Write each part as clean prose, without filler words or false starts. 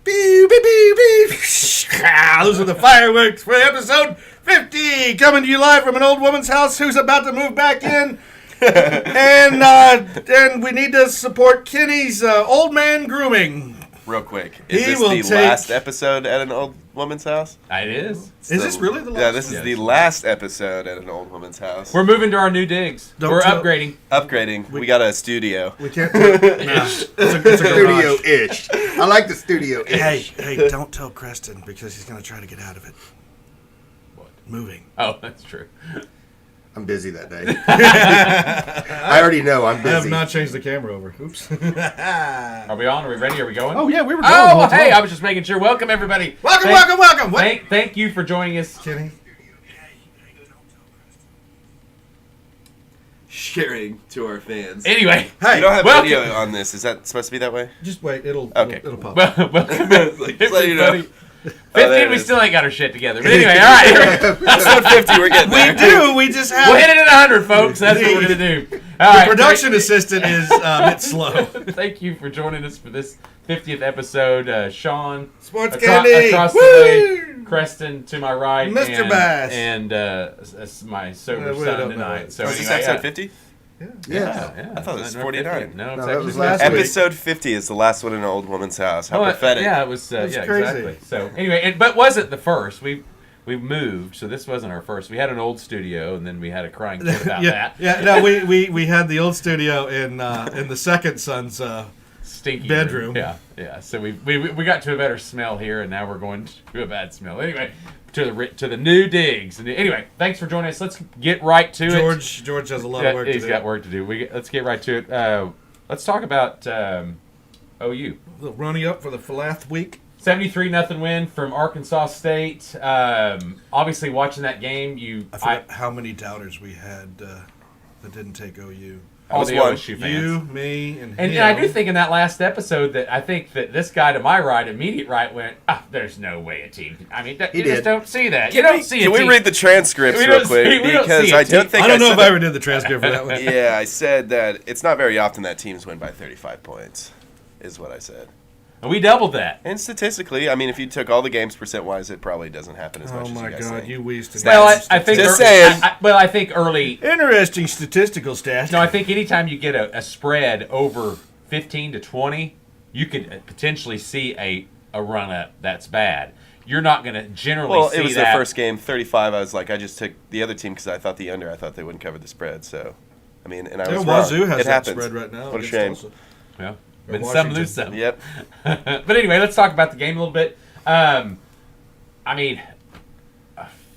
Beep, beep, beep, beep. Those are the fireworks for episode 50, coming to you live from an old woman's house who's about to move back in. and we need to support Kenny's old man grooming. Real quick, is this the last episode at an old woman's house? It is. Is this really the last? Yeah, this is the last episode at an old woman's house. We're moving to our new digs. We're upgrading. Upgrading. We got a studio. We can't. It's a Studio-ish. I like the studio-ish. Hey, don't tell Creston because he's going to try to get out of it. What? Moving. Oh, that's true. I'm busy that day. I already know I'm busy. I have not changed the camera over. Oops. Are we on? Are we ready? Are we going? Oh, yeah, we were going. Oh, hey, I was just making sure. Welcome, everybody. Welcome. Thank you for joining us. Kenny. Sharing to our fans. Anyway. Hey, you don't have video on this. Is that supposed to be that way? Just wait. It'll pop. Welcome, Like, just let you know. everybody. 50, we still ain't got our shit together. But anyway, all right. Episode 50, we're getting there. We do. We just have. We'll hit it at 100, folks. That's what we're going to do. All The right. production assistant is a bit slow. Thank you for joining us for this 50th episode. Sean. Sports Candy. Across the way. Creston to my right. Mr. Bass. And my sober We son don't know tonight. it. So Was this anyway, episode 50? Yeah. I thought it was 49. No, it's that actually was last 50. week. Episode 50 is the last one in an old woman's house. How pathetic. Yeah, it was. That's yeah, crazy. exactly. So anyway, but wasn't the first. We moved, so this wasn't our first. We had an old studio, and then we had a crying kid about that. Yeah. No, we had the old studio in the second son's Stinky bedroom. room. Yeah. So we got to a better smell here, and now we're going to a bad smell. Anyway, to the new digs. And anyway, thanks for joining us. Let's get right to it. George has a lot of work to do. He's got work to do. Let's get right to it. Let's talk about OU. A little running up for the last week. 73-0 win from Arkansas State. Obviously, watching that game, I forgot how many doubters we had that didn't take OU. all the OSU fans. You, me, and And him. I do think in that last episode that I think that this guy to my right, immediate right, went, there's no way a team. I mean, you just don't see that. You don't see a team. Can we read the transcripts We real don't quick? see- we don't Because see a I don't team. think I don't know if said I ever did the transcript for that one. Yeah, I said that it's not very often that teams win by 35 points, is what I said. And we doubled that. And statistically, I mean, if you took all the games percent-wise, it probably doesn't happen as much Oh as my you guys God, think. you wasted. Well, I think. Just saying. I think early. Interesting statistical stats. No, I think anytime you get a spread over 15 to 20, you could potentially see a run up that's bad. You're not going to generally see that. Well, it was their first game, 35. I was like, I just took the other team because I thought I thought they wouldn't cover the spread. So, I mean, and I was wrong. Wazoo has it that happens. spread right now. What a against shame. Tulsa. Yeah. Or But some Washington. lose some. Yep. But anyway, let's talk about the game a little bit. I mean,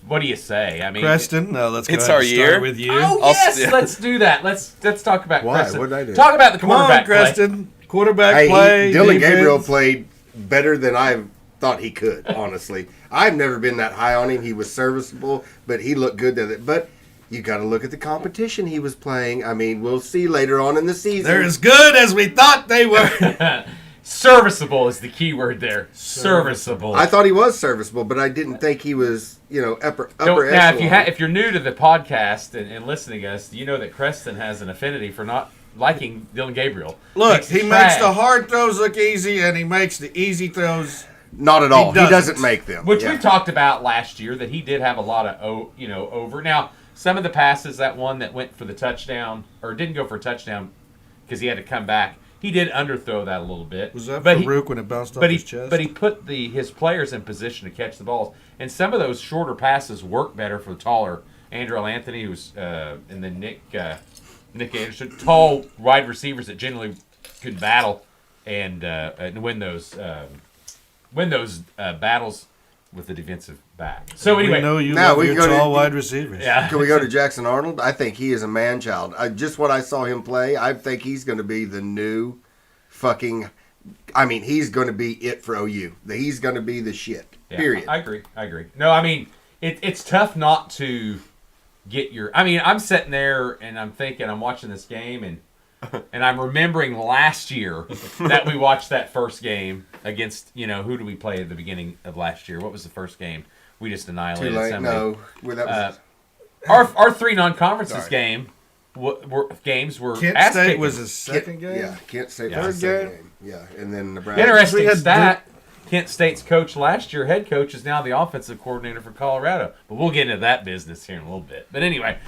what do you say? I mean, Preston, let's go It's ahead our and year. start with you. Oh yes, let's do that. Let's talk about Why? Preston. What did I do? Talk about the Come on, quarterback play. Preston. Quarterback play. Dylan defense. Gabriel played better than I thought he could, honestly. I've never been that high on him. He was serviceable, but he looked good at it. But you got to look at the competition he was playing. I mean, we'll see later on in the season. They're as good as we thought they were. Serviceable is the key word there. Serviceable. I thought he was serviceable, but I didn't think he was, upper Now, echelon. if you're new to the podcast and listening to us, you know that Creston has an affinity for not liking Dylan Gabriel. Look, he makes trash. the hard throws look easy, and he makes the easy throws. Not at all. He doesn't. doesn't make them. Which Yeah. we talked about last year, that he did have a lot of, over. Now, some of the passes, that one that went for the touchdown, or didn't go for a touchdown because he had to come back, he did underthrow that a little bit. Was that but Farouk when it bounced off but his he, chest? But he put his players in position to catch the balls. And some of those shorter passes work better for the taller Andrew Anthony, who's and then Nick Anderson, tall wide receivers that generally could battle and win those battles with the defensive back. So anyway, we know you Now love we your go to- tall wide receivers. yeah. Can we go to Jackson Arnold? I think he is a man-child. Just what I saw him play, I think he's going to be the new fucking... I mean, he's going to be it for OU. He's going to be the shit, Yeah, period. I agree. No, I mean, it's tough not to get your... I mean, I'm sitting there and I'm thinking, I'm watching this game and I'm remembering last year that we watched that first game against, who do we play at the beginning of last year? What was the first game? We just annihilated Too late. somebody. No. Well, that was, Our three non-conferences Sorry. games were Kent ass State kicking. was his second game. Yeah, Kent State Yeah. was the Third second game. Yeah, and then Nebraska. Interesting We had stat. Kent State's coach last year, head coach, is now the offensive coordinator for Colorado. But we'll get into that business here in a little bit. But anyway,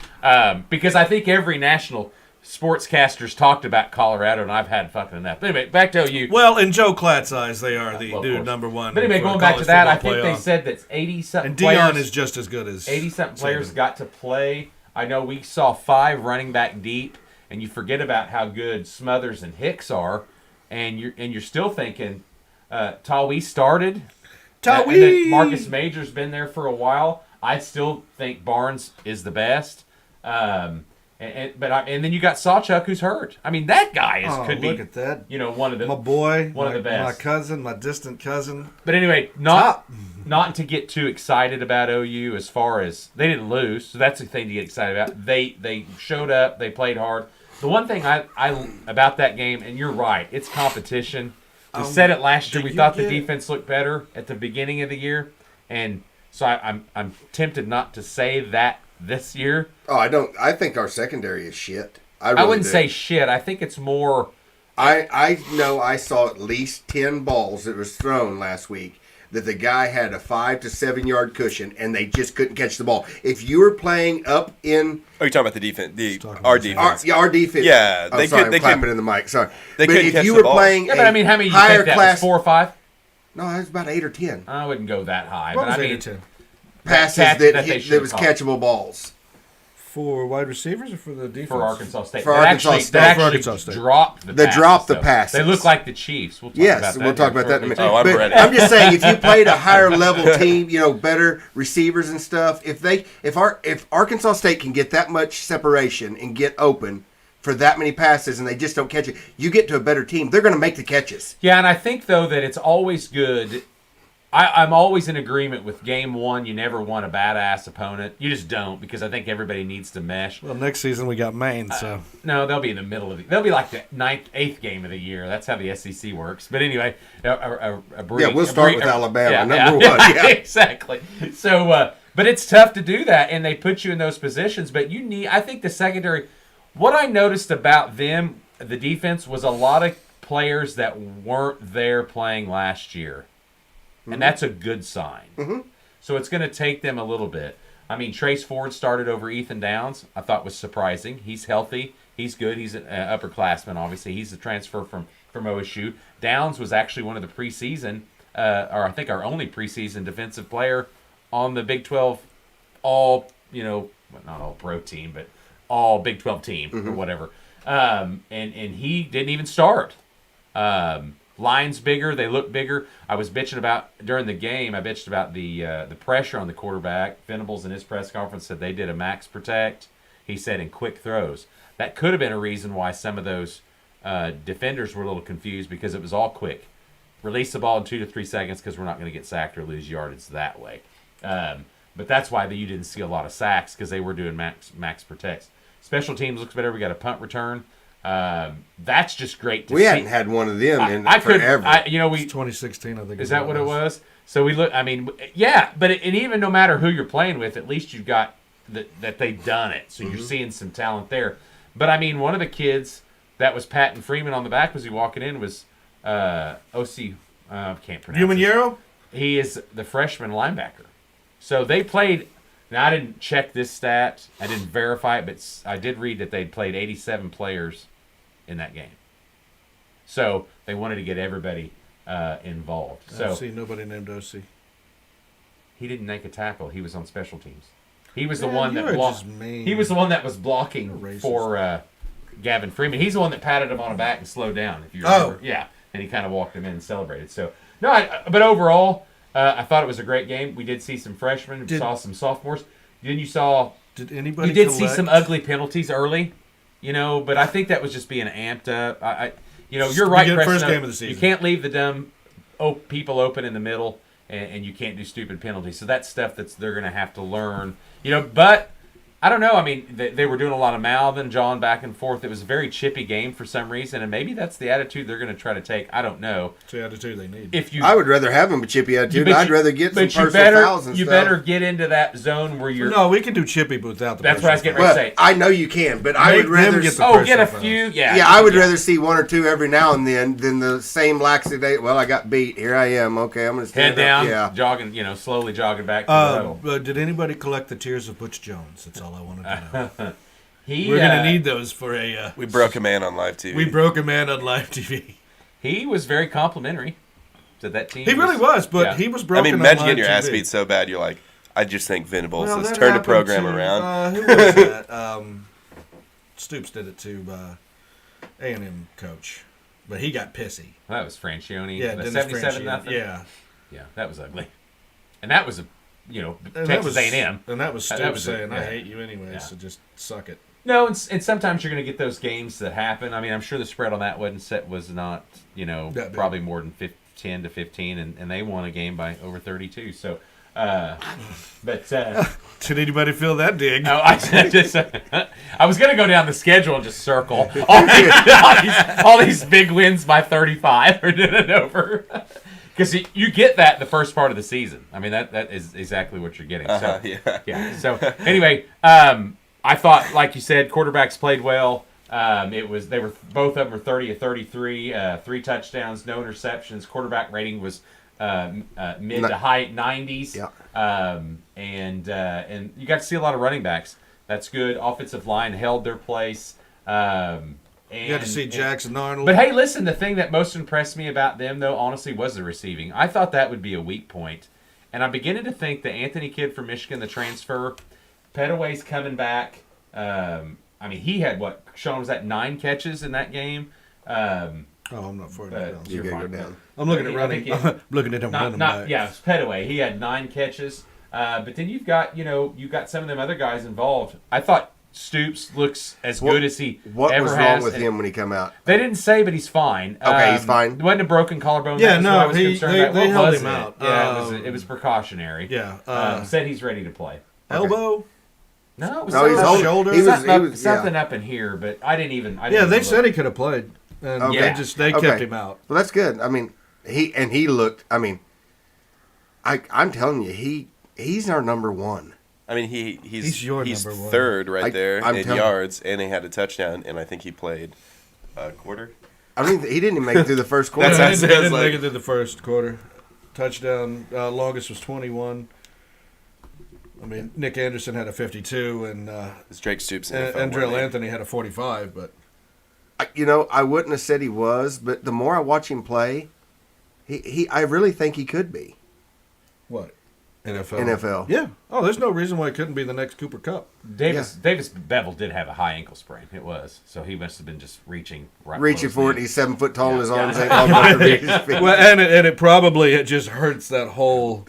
because I think every national sportscaster's talked about Colorado, and I've had fucking enough. But anyway, back to OU. Well, in Joe Klatt's eyes, they are the Well, of dude course. number one. But anyway, for going back to college that, I football think they playoff. said that 80-something And players. Dion is just as good as 80-something players Saban. got to play. I know we saw 5 running back deep, and you forget about how good Smothers and Hicks are, and you're still thinking Tawee started. And then Tawee! Marcus Major's been there for a while. I still think Barnes is the best. And then you got Sawchuck, who's hurt. I mean, that guy could be look at that. one of the My boy, one of the best. my cousin, my distant cousin. But anyway, not to get too excited about OU as far as they didn't lose, so that's the thing to get excited about. They showed up, they played hard. The one thing I about that game, and you're right, it's competition. We said it last year. We thought the defense looked better at the beginning of the year, and so I'm tempted not to say that this year. Oh, I don't. I think our secondary is shit. I wouldn't say shit. I think it's more. I know I saw at least 10 balls that was thrown last week that the guy had a 5 to 7 yard cushion and they just couldn't catch the ball. If you were playing up in Oh, you're talking about the defense, our defense. our defense. Yeah, I'm sorry, I'm clapping in the mic. Sorry, they but couldn't if catch you the were ball. playing Yeah, but I mean, how many you higher think that class, was 4 or 5? no, it was about 8 or 10 I wouldn't go that high, What but was I 8 or mean, 10? passes that that they should was have catchable balls. For wide receivers or for the defense? for Arkansas State. For They Arkansas actually- State. They For actually Arkansas State. dropped the They passes. dropped the though. passes. They look like the Chiefs. We'll talk Yes, about that we'll talk about that in a minute. shortly, Oh, I'm too. But ready. I'm just saying, if you played a higher level team, better receivers and stuff, if Arkansas State can get that much separation and get open for that many passes and they just don't catch it, you get to a better team, they're going to make the catches. Yeah, and I think, though, that it's always good. I'm always in agreement with game one. You never want a badass opponent. You just don't, because I think everybody needs to mesh. Well, next season we got Maine, so. No, they'll be in the middle of they'll be like the 8th game of the year. That's how the SEC works. But anyway, We'll start with Alabama, number one. Yeah. Exactly. So, but it's tough to do that, and they put you in those positions. But I think the secondary, what I noticed about them, the defense, was a lot of players that weren't there playing last year. And that's a good sign. Mm-hmm. So it's going to take them a little bit. I mean, Trace Ford started over Ethan Downs. I thought was surprising. He's healthy. He's good. He's an upperclassman, obviously. He's a transfer from OSU. Downs was actually one of the preseason, or I think our only preseason defensive player on the Big 12 all, not all pro team, but all Big 12 team or whatever. And he didn't even start. Line's bigger. They look bigger. I was bitching about during the game. I bitched about the pressure on the quarterback. Venables in his press conference said they did a max protect. He said in quick throws. That could have been a reason why some of those defenders were a little confused, because it was all quick. Release the ball in 2 to 3 seconds because we're not going to get sacked or lose yardage that way. But that's why you didn't see a lot of sacks, because they were doing max protects. Special teams looks better. We got a punt return. That's just great to see. We hadn't had one of them in forever. It's 2016, I think. Is that what it was? So we look. I mean, yeah, but and even no matter who you're playing with, at least you've got that they've done it. So you're seeing some talent there. But I mean, one of the kids that was patting Freeman on the back was he walking in was OC. Can't pronounce. Humanero? He is the freshman linebacker. So they played. Now, I didn't check this stat. I didn't verify it, but I did read that they'd played 87 players in that game. So they wanted to get everybody involved. So OC, nobody named OC. he didn't make a tackle. He was on special teams. He was the one that you're blocked. just mean. He was the one that was blocking Racist. for Gavin Freeman. He's the one that patted him on the back and slowed down. If you remember, yeah, and he kind of walked him in and celebrated. So no, but overall, I thought it was a great game. We did see some freshmen. We saw some sophomores. Then Did anybody? You did see some ugly penalties early, but I think that was just being amped up. You're right, Preston. First game of the season. You can't leave the dumb people open in the middle, and you can't do stupid penalties. So that's stuff they're going to have to learn. But I don't know. I mean, they were doing a lot of mouthing, jawing back and forth. It was a very chippy game for some reason, and maybe that's the attitude they're going to try to take. I don't know. It's the attitude they need. I would rather have them a chippy attitude. I'd rather get some personal fouls and stuff. You better get into that zone where you're... No, we can do chippy without the That's what I was getting ready to say. I know you can, but I would rather... Get a few, yeah. Yeah, I would rather see one or two every now and then than the same laxity. Well, I got beat. Here I am. Okay, I'm going to stand head down, up. jogging, slowly jogging back to the huddle. Did anybody collect the tears of Butch Jones? That's all I wanted to know. We're going to need those for we broke a man on live TV. We broke a man on live TV. He was very complimentary to that team. He really was, but he was broken. I mean, imagine getting your ass beat so bad, you're like, I just think Venables has turned the program around. Who was that? Stoops did it to A&M coach, but he got pissy. That was Francione. Yeah, 77-0. Yeah, that was ugly, and that was Texas A&M, and that was Stoops saying, "I hate you anyway, so just suck it." No, and sometimes you're going to get those games that happen. I mean, I'm sure the spread on that was not probably more than 10 to 15, and they won a game by over 32. So, but did anybody feel that dig? No, I was going to go down the schedule and just circle all these big wins by 35 or over. Because you get that in the first part of the season. I mean, that is exactly what you're getting. So, yeah. So anyway, I thought, like you said, quarterbacks played well. Both of them were 30 of 33, 3 touchdowns, no interceptions. Quarterback rating was mid to high 90s. Yeah. And you got to see a lot of running backs. That's good. Offensive line held their place. You got to see Jackson Arnold. But hey, listen, the thing that most impressed me about them, though, honestly, was the receiving. I thought that would be a weak point. And I'm beginning to think the Anthony kid from Michigan, the transfer, Petaway's coming back. I mean, he had, Sean, was that 9 catches in that game? I'm not for it. You got to go down. I'm looking at running. I'm looking at him running back. Yeah, it's Petaway. He had 9 catches. But then you've got some of them other guys involved. I thought Stoops looks as good as he ever has. What was wrong with him when he come out? They didn't say, but he's fine. Okay, he's fine. It wasn't a broken collarbone. Yeah, no, I was concerned about. They held him out. Yeah, it was precautionary. Yeah. Said he's ready to play. Elbow? No, it was his shoulder. Something up in here, but I didn't even. They said he could have played, and they kept him out. Well, that's good. I mean, he looked. I mean, I'm telling you, he's our number one. I mean, he's number one. Third there in yards, and he had a touchdown, and I think he played a quarter. I mean, he didn't even make it through the first quarter. He didn't make it through the first quarter. Touchdown, longest was 21. I mean, Nick Anderson had a 52, and Drake Stoops and Andrell Anthony had a 45. But I wouldn't have said he was, but the more I watch him play, I really think he could be. What? NFL. Yeah. Oh, there's no reason why it couldn't be the next Cooper Kupp. Davis Bevel did have a high ankle sprain. It was. So he must have been just reaching for it. And he's 7 foot tall and his arms ain't long enough to reach his feet. Well, and it just hurts that whole.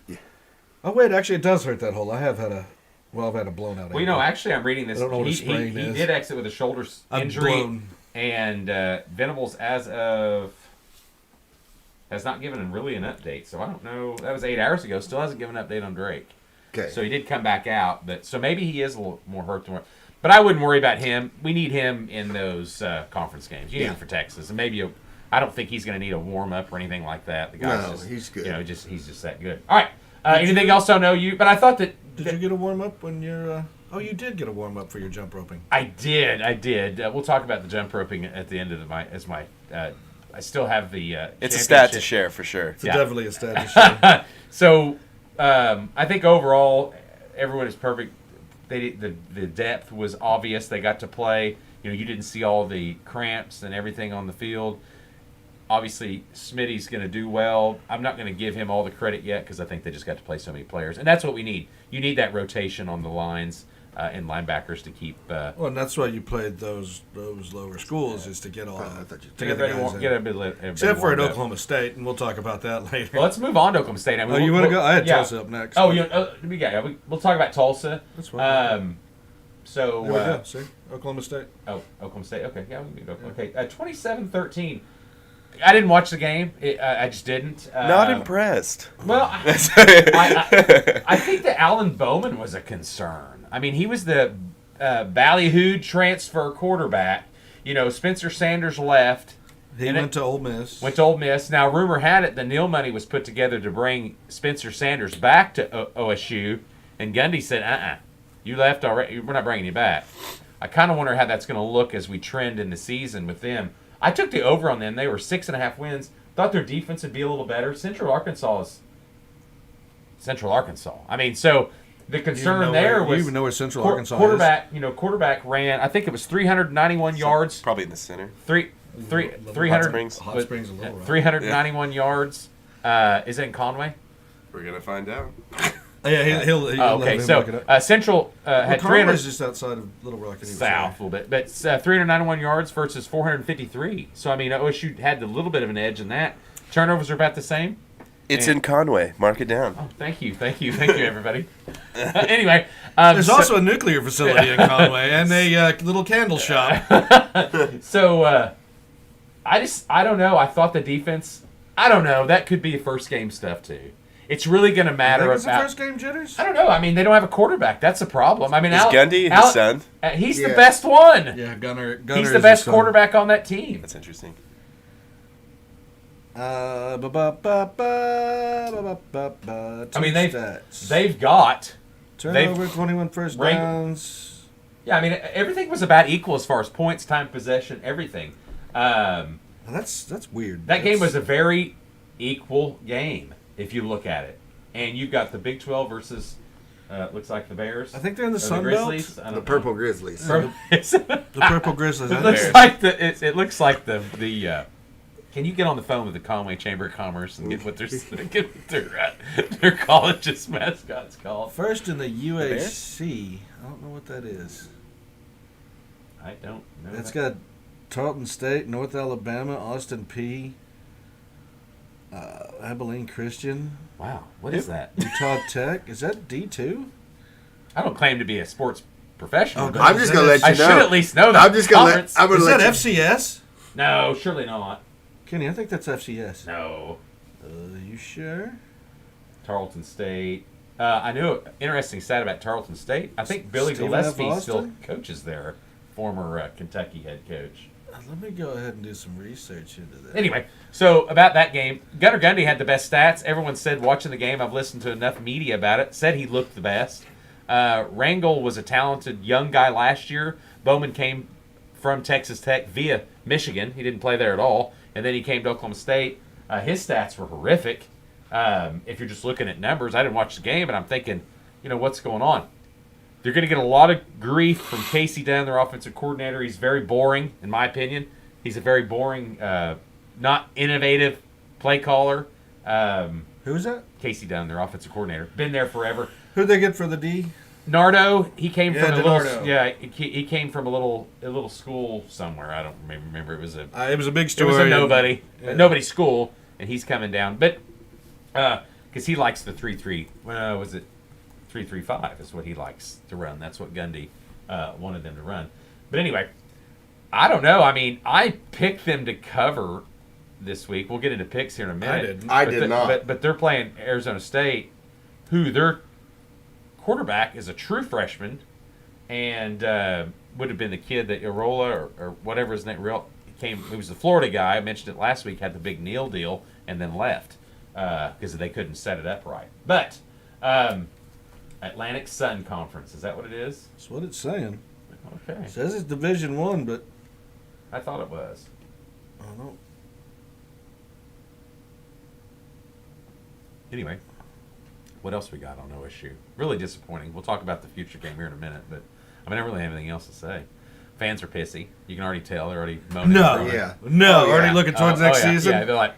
Oh wait, actually it does hurt that hole. I've had a blown out ankle. Well, actually I'm reading this. I don't know what a sprain he is. did exit with a shoulder injury. And Venables has not given really an update, so I don't know. That was 8 hours ago. Still hasn't given an update on Drake. Okay. So he did come back out, so maybe he is a little more hurt than. But I wouldn't worry about him. We need him in those conference games. You need him for Texas, and maybe I don't think he's going to need a warm up or anything like that. The guy's he's good. He's just that good. All right. Anything else I know you? But I thought that. Did you get a warm up when you're? Oh, you did get a warm up for your jump roping. I did. We'll talk about the jump roping at the end of my. I still have the. It's a stat to share for sure. It's definitely a stat to share. So, I think overall, everyone is perfect. The depth was obvious. They got to play. You didn't see all the cramps and everything on the field. Obviously, Smitty's going to do well. I'm not going to give him all the credit yet because I think they just got to play so many players, and that's what we need. You need that rotation on the lines. And linebackers to keep. Well, and that's why you played those lower schools is to get all get a bit. Except for at Oklahoma State, and we'll talk about that later. Well, let's move on to Oklahoma State. You want to go? I had Tulsa up next. Oh, we'll talk about Tulsa. That's fine. So there we go. See, Oklahoma State. Oh, Oklahoma State. Okay, yeah, we can go. Okay, 27-13. I didn't watch the game. I just didn't. Not impressed. Well, I think that Alan Bowman was a concern. I mean, he was the ballyhooed transfer quarterback. You know, Spencer Sanders left. He went to Ole Miss. Went to Ole Miss. Now, rumor had it the Neal money was put together to bring Spencer Sanders back to OSU, and Gundy said, you left already. We're not bringing you back. I kind of wonder how that's going to look as we trend in the season with them. I took the over on them. They were 6.5 wins. Thought their defense would be a little better. Central Arkansas is Central Arkansas. I mean, so the concern there was you even know where Central Arkansas quarterback. You know, quarterback ran. I think it was 391 yards. Probably in the center. 300 Hot Springs. Hot Springs a little, right? 391 yards. Is it in Conway? We're gonna find out. Yeah, he'll okay, let him so look it up. Central had 300 Conway's just outside of Little Rock. Anyway, south a little bit, but 391 yards versus 453. So I mean, OSU had a little bit of an edge in that. Turnovers are about the same. It's in Conway. Mark it down. Oh, thank you, everybody. Anyway, there's also a nuclear facility in Conway and a little candle shop. So I don't know. I thought the defense. I don't know. That could be first game stuff too. It's really going to matter It's the about. first game jitters. I don't know. I mean, they don't have a quarterback. That's the problem. I mean, Is Gundy his son? He's the best one. Yeah, Gunner He's is the best his son. quarterback on that team. That's interesting. I mean, they've got. Turnover, 21 first downs. Yeah, I mean, everything was about equal as far as points, time, possession, everything. That's weird. That game was a very equal game if you look at it, and you've got the Big 12 versus looks like the Bears. I think they're in the Or Sun the Belt. Grizzlies. I don't The know. Purple Grizzlies. The Purple Grizzlies. It looks like it looks like the. Can you get on the phone with the Conway Chamber of Commerce and get what their college's mascot's called? First in the UAC. I don't know what that is. I don't know. It's got Tarleton State, North Alabama, Austin P, Abilene Christian. Wow, what is that? Utah Tech. Is that D2? I don't claim to be a sports professional. Oh, but I'm just gonna let you I know. should at least know that. I'm just gonna conference. let. I'm gonna Is let that you. FCS? No, surely not. Kenny, I think that's FCS. No. You sure? Tarleton State. I knew an interesting stat about Tarleton State. I think Billy Stephen F. Gillespie still Austin? coaches there, former Kentucky head coach. Let me go ahead and do some research into that. Anyway, so about that game, Gunnar Gundy had the best stats. Everyone said watching the game, I've listened to enough media about it, said he looked the best. Rangel was a talented young guy last year. Bowman came from Texas Tech via Michigan. He didn't play there at all. And then he came to Oklahoma State. His stats were horrific. If you're just looking at numbers, I didn't watch the game, and I'm thinking, what's going on? They're going to get a lot of grief from Casey Dunn, their offensive coordinator. He's very boring, in my opinion. He's a very boring, not innovative play caller. Who is that? Casey Dunn, their offensive coordinator. Been there forever. Who'd they get for the D? Nardo, he came from a little. DiNardo. Yeah, he came from a little school somewhere. I don't remember. It was a big It story. was a nobody, Yeah. nobody's school, and he's coming down. But because he likes the 3-3, was it 3-3-5 is what he likes to run. That's what Gundy wanted them to run. But anyway, I don't know. I mean, I picked them to cover this week. We'll get into picks here in a minute. I did not. But they're playing Arizona State, who their quarterback is a true freshman, and would have been the kid that Irola or whatever his name he was the Florida guy. I mentioned it last week. Had the big Neal deal and then left because they couldn't set it up right. But Atlantic Sun Conference, is that what it is? That's what it's saying. Okay, It says it's Division 1, but I thought it was. I don't know. Anyway, what else we got on OSU? Really disappointing. We'll talk about the future game here in a minute, but I don't really have anything else to say. Fans are pissy. You can already tell. They're already moaning. No. Yeah. No, Oh, yeah. already looking towards next yeah. season. Yeah, they're like,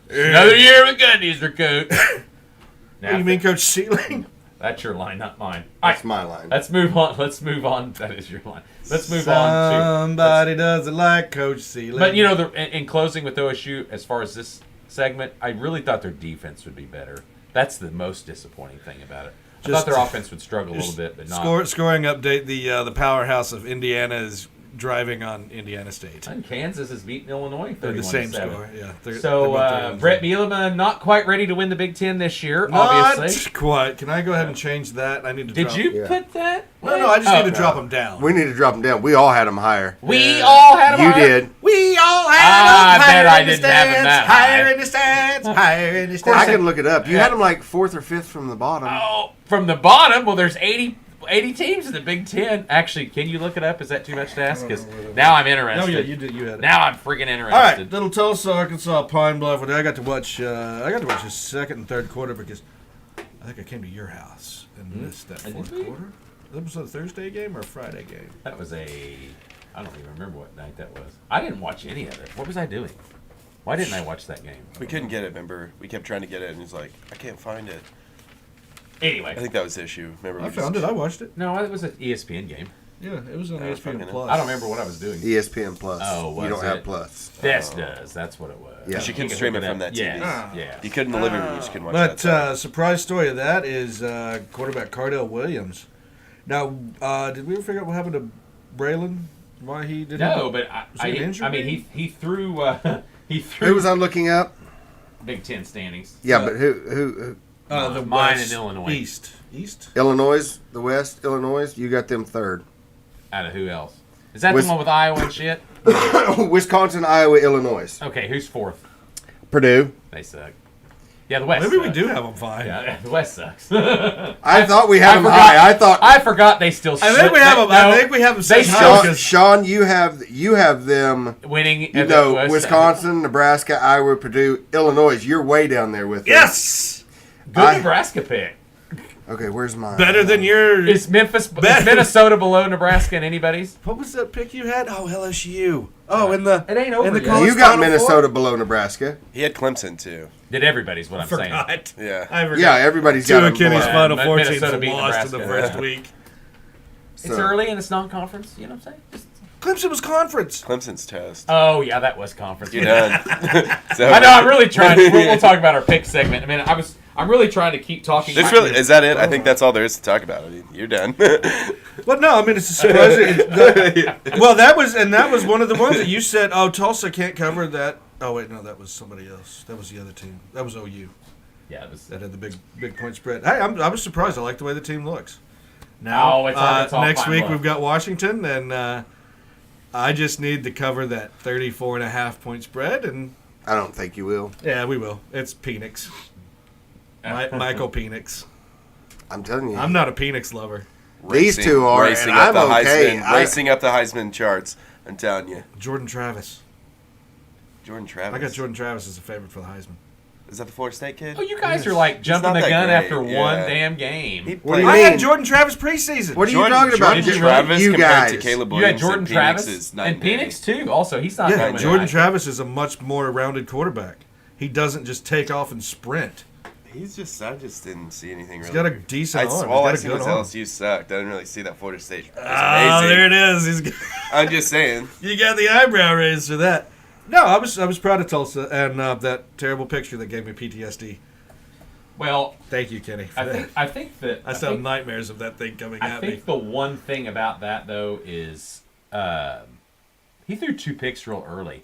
another year with Gundy as their coach. What do you mean, Coach Sealing? That's your line, not mine. That's my line. Let's move on. That is your line. Let's move on Somebody doesn't like Coach Sealing. But in closing with OSU, as far as this segment, I really thought their defense would be better. That's the most disappointing thing about it. I thought their offense would struggle a little bit, but not. Scoring update: the powerhouse of Indiana is driving on Indiana State. And Kansas has beaten Illinois 31-7. They're the same score. Yeah. So Brett Bielema not quite ready to win the Big Ten this year. Not obviously. quite. Can I go ahead and change that? I need to. Did you Yeah. put that? No, I just need to drop them down. We need to drop them down. We all had them higher. We all had them. You did. We all I had bet I in the didn't have them stands, that higher high. in the stands, higher in the I stands. can look it up. You had them like 4th or 5th from the bottom. Oh, from the bottom. Well, there's 80 teams in the Big Ten. Actually, can you look it up? Is that too much to ask? Because now I'm interested. No, yeah, you did. You had it. Now I'm freaking interested. All right, Little Tulsa, Arkansas, Pine Bluff. I got to watch. The second and third quarter because I think I came to your house and missed that fourth quarter. That was a Thursday game or a Friday game? That was I don't even remember what night that was. I didn't watch any of it. What was I doing? Why didn't I watch that game? We couldn't get it, remember? We kept trying to get it, and he's like, I can't find it. Anyway. I think that was the issue. Remember? I found it. I watched it. No, it was an ESPN game. Yeah, it was on ESPN fucking Plus. I don't remember what I was doing. ESPN Plus. Oh, was you don't it? have Plus. This does. That's what it was. Yeah. But you couldn't stream it from that TV. Yes, yes. You couldn't in the living room. You just couldn't watch But that. surprise story of that is quarterback Cardell Williams. Now, did we ever figure out what happened to Braylon? Why he didn't? No, but he an injury? he threw he Who threw was I looking up? Big Ten standings. Yeah, but who? The Mine West, in Illinois. East. Illinois, the West, Illinois. You got them 3rd. Out of who else? Is that Wis- the one with Iowa and shit? Wisconsin, Iowa, Illinois. Okay, who's 4th? Purdue. They suck. Yeah, the West. Maybe we sucks. do have them fine. Yeah, the West sucks. I thought we had them forgot- high. I forgot they still. I think we have them. I think we have them. They set still- high because- Sean, you have them. winning. You know, Wisconsin, Nebraska, Iowa, Purdue, Illinois. You're way down there with them. Yes. Good Nebraska pick. Okay, where's mine? Better than your. Is Minnesota below Nebraska in anybody's? What was that pick you had? Oh, LSU. Oh, in the. It ain't over in the yet. college You got Final Minnesota Four? below Nebraska. He had Clemson, too. Did everybody's what I'm saying. Forgot. Yeah. I forgot. Yeah, everybody's Two got of them Kenny's below. Final Yeah, Four Minnesota teams beat lost in the Nebraska. first week. It's So- early and it's non-conference. You know what I'm saying? Just, Clemson was conference. Clemson's toast. oh yeah, that was conference. You're done. So, I know. I'm really trying. We'll talk about our pick segment. I mean, I'm really trying to keep talking. This really, is that it? I think that's all there is to talk about. I mean, you're done. Well, no, I mean it's a surprising. Well, that was one of the ones that you said. Oh, Tulsa can't cover that. Oh wait, no, that was somebody else. That was the other team. That was OU Yeah, it was. that had the big point spread. Hey, I was surprised. I like the way the team looks. Now, Oh, it's all next fine week look. we've got Washington, and I just need to cover that 34.5 point spread, and I don't think you will. yeah, we will. It's Penix. Michael Penix. I'm telling you. I'm not a Penix lover. These two are, racing and up I'm the okay. Heisman, racing up the Heisman charts. I'm telling you, Jordan Travis. Jordan Travis. I got Jordan Travis as a favorite for the Heisman. Is that the Florida State kid? Oh, you guys are like jumping not the that gun great, after yeah. one damn game. He What do played- you I mean? had Jordan Travis preseason. What are you Jordan, talking about? Jordan Did you Travis you compared guys. to Caleb You Williams had Jordan and Travis Penix is night and day. Penix too. Also, he's not. Yeah, coming Jordan high. Travis is a much more rounded quarterback. He doesn't just take off and sprint. I just didn't see anything really. He's got a decent arm. All I He's seen got a was good arm. LSU sucked. I didn't really see that Florida State. It was Oh, amazing. there it is. I'm just saying. You got the eyebrow raised for that. No, I was proud of Tulsa and that terrible picture that gave me PTSD. Well, Thank you, Kenny. For I that. think that I still have nightmares of that thing coming I at think me. the one thing about that though is he threw 2 picks real early.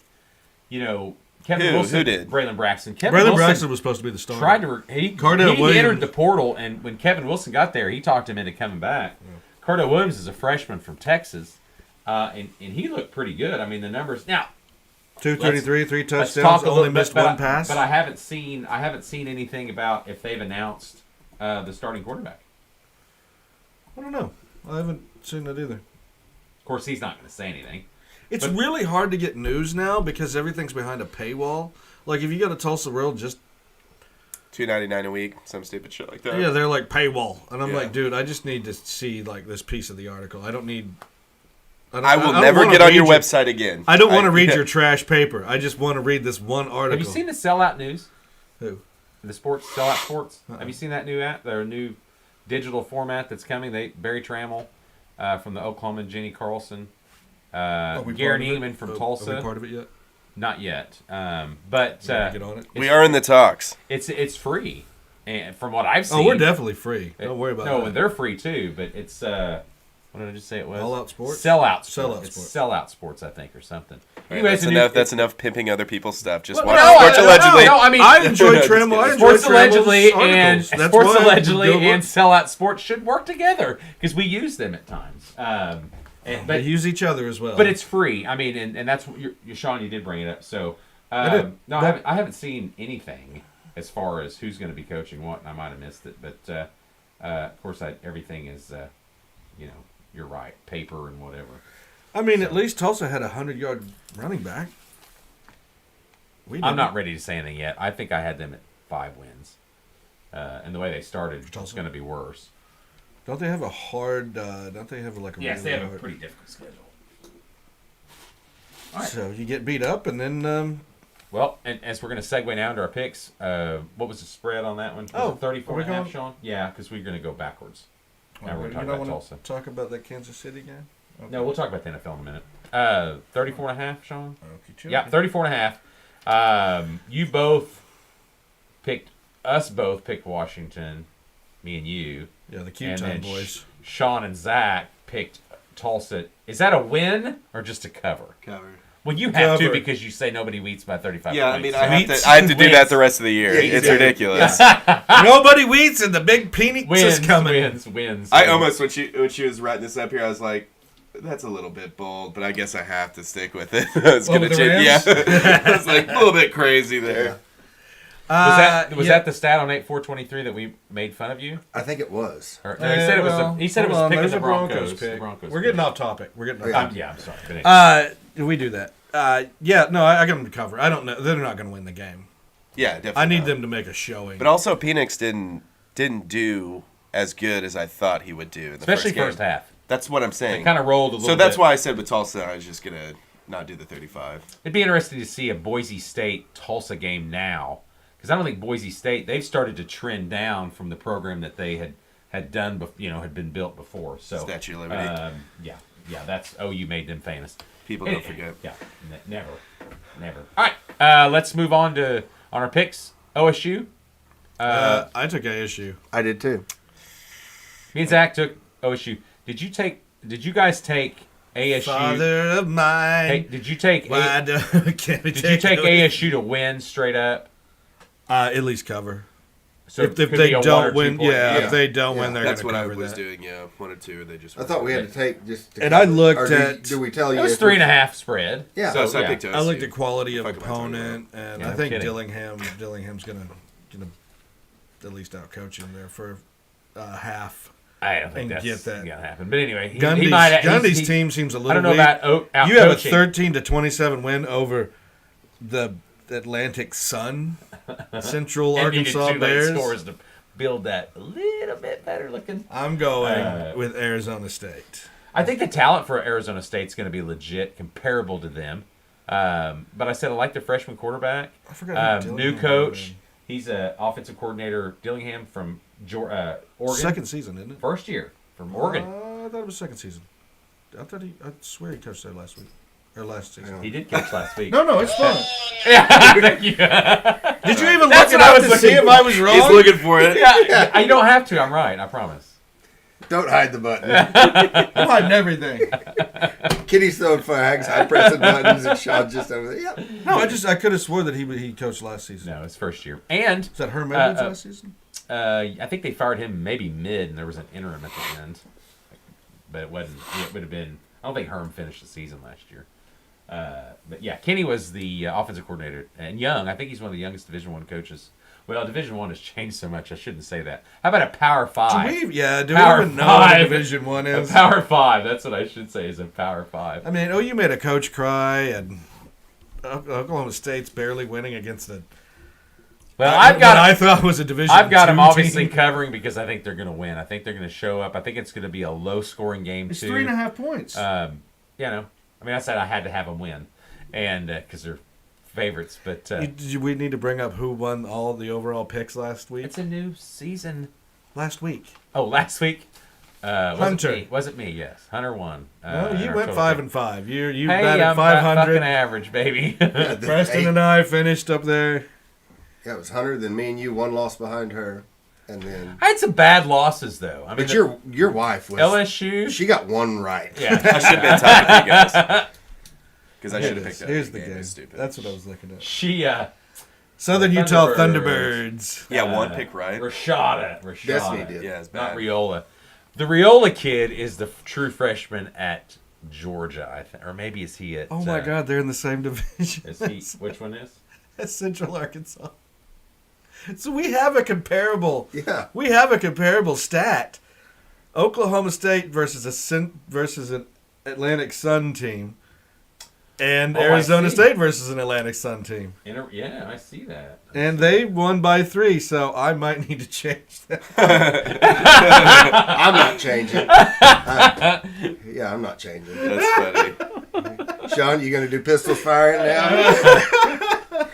You know, Kevin Who? Wilson, Who did? Braylon Braxton. Kevin Braylon Wilson Braxton was supposed to be the starter. tried to he Cardell Williams. entered the portal, and when Kevin Wilson got there, he talked him into coming back. Cardell Williams is a freshman from Texas, and he looked pretty good. I mean, the numbers now. 233, 3 Let's touchdowns, talk a only little missed bit, one pass. But I haven't seen anything about if they've announced the starting quarterback. I don't know. I haven't seen that either. Of course, he's not going to say anything. It's But- really hard to get news now because everything's behind a paywall. Like if you go to Tulsa World, just $2.99 a week, some stupid shit like that. yeah, they're like paywall, and I'm Yeah. like, dude, I just need to see like this piece of the article. I don't need. I will don't never wanna get on read your website again. I don't want to read yeah. your trash paper. I just want to read this one article. Have you seen the sellout news? Who? The sports sellout sports. Have you seen that new app? Their new digital format that's coming. Barry Trammell from the Oklahoma, Jenny Carlson, Are we Gary part of it? Neiman from Are Tulsa. we part of it yet? Not yet, but Get on it. We are in the talks. it's free, and from what I've seen, Oh, we're definitely free. Don't worry about No, that. and they're free too. But it's What did I just say it was? All Out Sports? Sellout Sports. Sellout It's Sports. Sellout Sports, I think, or something. Right, Anyways, that's enough pimping other people's stuff. Just Well, watch no, Sports Allegedly. No, I mean, I enjoy Just Trammell. I kidding. enjoy Sports Allegedly Trammell's and articles. That's Sports why Allegedly I'm and Sellout Sports should work together because we use them at times. They But use each other as well. but it's free. I mean, and that's what Sean, you did bring it up. So did. no, I haven't seen anything as far as who's going to be coaching what, and I might have missed it. But of course, everything is, you're right, paper and whatever. I mean, at least Tulsa had a 100-yard running back. I'm not ready to say anything yet. I think I had them at 5 wins, and the way they started, it's going to be worse. Don't they have a hard? Don't they have like a? Yes, really they have a hard, pretty difficult schedule. All right. So you get beat up, and then Well, and as we're going to segue now into our picks, what was the spread on that one? Was it 34 and a half, Sean? Yeah, because we're going to go backwards. Now we're going to talk about Tulsa. Talk about that Kansas City game. Okay. No, we'll talk about the NFL in a minute. 34 and a half, Sean? Okay, Yeah, 34 and a half. You both picked, us both picked Washington, me and you. Yeah, the Q And Time then boys. Sean and Zach picked Tulsa. Is that a win or just a cover? Cover. Well, you have to Cover. because you say nobody beats by 35 Yeah, I points. mean, so- I have to do Wins. that the rest of the year. Yeah, It's yeah. ridiculous. Nobody weeds, and the big peanut is coming. Wins. I almost when she was writing this up here, I was like, that's a little bit bold, but I guess I have to stick with it. It's Well, gonna with the change. Rams? Yeah, it's like a little bit crazy there. Was that the stat on 8/4/23 that we made fun of you? I think it was. Or, no, he said it was. He said it was picking the Broncos. pick. The Broncos We're getting pick. off topic. We're getting off Yeah. topic. I'm sorry. But anyway. We do that. Yeah, no, I got them to cover. I don't know. They're not going to win the game. Yeah, definitely. I need not. them to make a showing. But also, Penix didn't do as good as I thought he would do in the Especially first game. half. That's what I'm It saying. kind of rolled a little So that's bit. why I said with Tulsa, I was just gonna not do the 35. It'd be interesting to see a Boise State Tulsa game now, because I don't think Boise State, they've started to trend down from the program that they had done, had been built before. So Statue of Liberty. yeah, that's OU made them famous. People don't forget. Yeah, never. All right, let's move on our picks. OSU. I took ASU. I did too. Me and Zach took OSU. Did you guys take ASU? Father of mine. Hey, did you take Why can't we Did you take it? ASU to win straight up? At least cover. So If it could they be a 1 or don't 2 win, point yeah, game. if they don't win, they're going That's to what I cover was that. doing. Yeah, 1 or 2. They just. I thought we had to take just. To And I cover. looked Or at- Do we tell you? It was if we- 3.5 spread. Yeah. So, So I picked I looked OSU. at quality of Fuck, am I talking opponent, and Yeah, I no think kidding. Dillingham's going to at least outcoach him there for half. I don't think And that's get that. going to happen. But anyway, he Gundy's, might. Gundy's team seems a little I don't know weak. about out You have a coaching. 13-27 win over the Atlantic Sun, Central And needed Arkansas 2 late Bears. scores to build that a little bit better looking. I'm going with Arizona State. I think the talent for Arizona State's going to be legit, comparable to them. But I said I like the freshman quarterback. I forgot who New Dillingham coach. was. He's an offensive coordinator, Dillingham from Oregon. Second season, isn't it? First year from Oregon. I thought it was second season. I swear he coached there last week. Or last season. He did coach last week. No, it's fun. Yeah, thank you. Did you even That's look it what I up was to see looking if I was wrong? He's looking for it. Yeah, you don't have to. I'm right. I promise. Don't hide the button. I'm hiding everything. Kitty's throwing flags. I'm pressing buttons, and Sean just over there. Yeah. No, I could have swore that he coached last season. No, it's first year. And Is that Herm Edwards last season? I think they fired him maybe mid, and there was an interim at the end. But it wasn't. It would have been. I don't think Herm finished the season last year. But yeah, Kenny was the offensive coordinator, and young. I think he's one of the youngest Division I coaches. Well, Division I has changed so much. I shouldn't say that. How about a Power 5? Do we Power even know what 5. Division One A is? Power 5. That's what I should say. Is a Power 5. I mean, OU made a coach cry, and Oklahoma State's barely winning against a. Well, I thought was a Division. I've got them two obviously team. covering because I think they're going to win. I think they're going to show up. I think it's going to be a low-scoring game It's too. 3.5 points. I mean, I said I had to have them win, and because they're favorites. But We need to bring up who won all the overall picks last week. it's a new season. Last week. Oh, last week. Hunter. Was it me? Yes, Hunter won. No, in you our went total 5 pick. and 5. You Hey, batted I'm 500. fucking average, baby. Preston and I finished up there. Yeah, it was Hunter, then me and you, one loss behind her. and then. I had some bad losses though. I mean, But your wife was LSU. She got one right. Yeah, I should have been tied with you guys. Because I Here should it have is. picked that. Here's the It game. was stupid. That's what I was looking at. she. Southern Utah Thunderbirds. Thunderbirds. Yeah, one pick right. Rashada. Destiny did. Yeah, it's Not bad. Riola. The Riola kid is the true freshman at Georgia, I think, or maybe is he at? Oh my God, they're in the same division. Is he? Which one is? As Central Arkansas. So we have a comparable. Yeah. We have a comparable stat. Oklahoma State versus an Atlantic Sun team, and Oh, I Arizona see. State versus an Atlantic Sun team, Yeah, I see that. and they won by 3. So I might need to change that. I'm not changing. Yeah, I'm not changing. That's funny. Sean, you gonna do pistols firing now?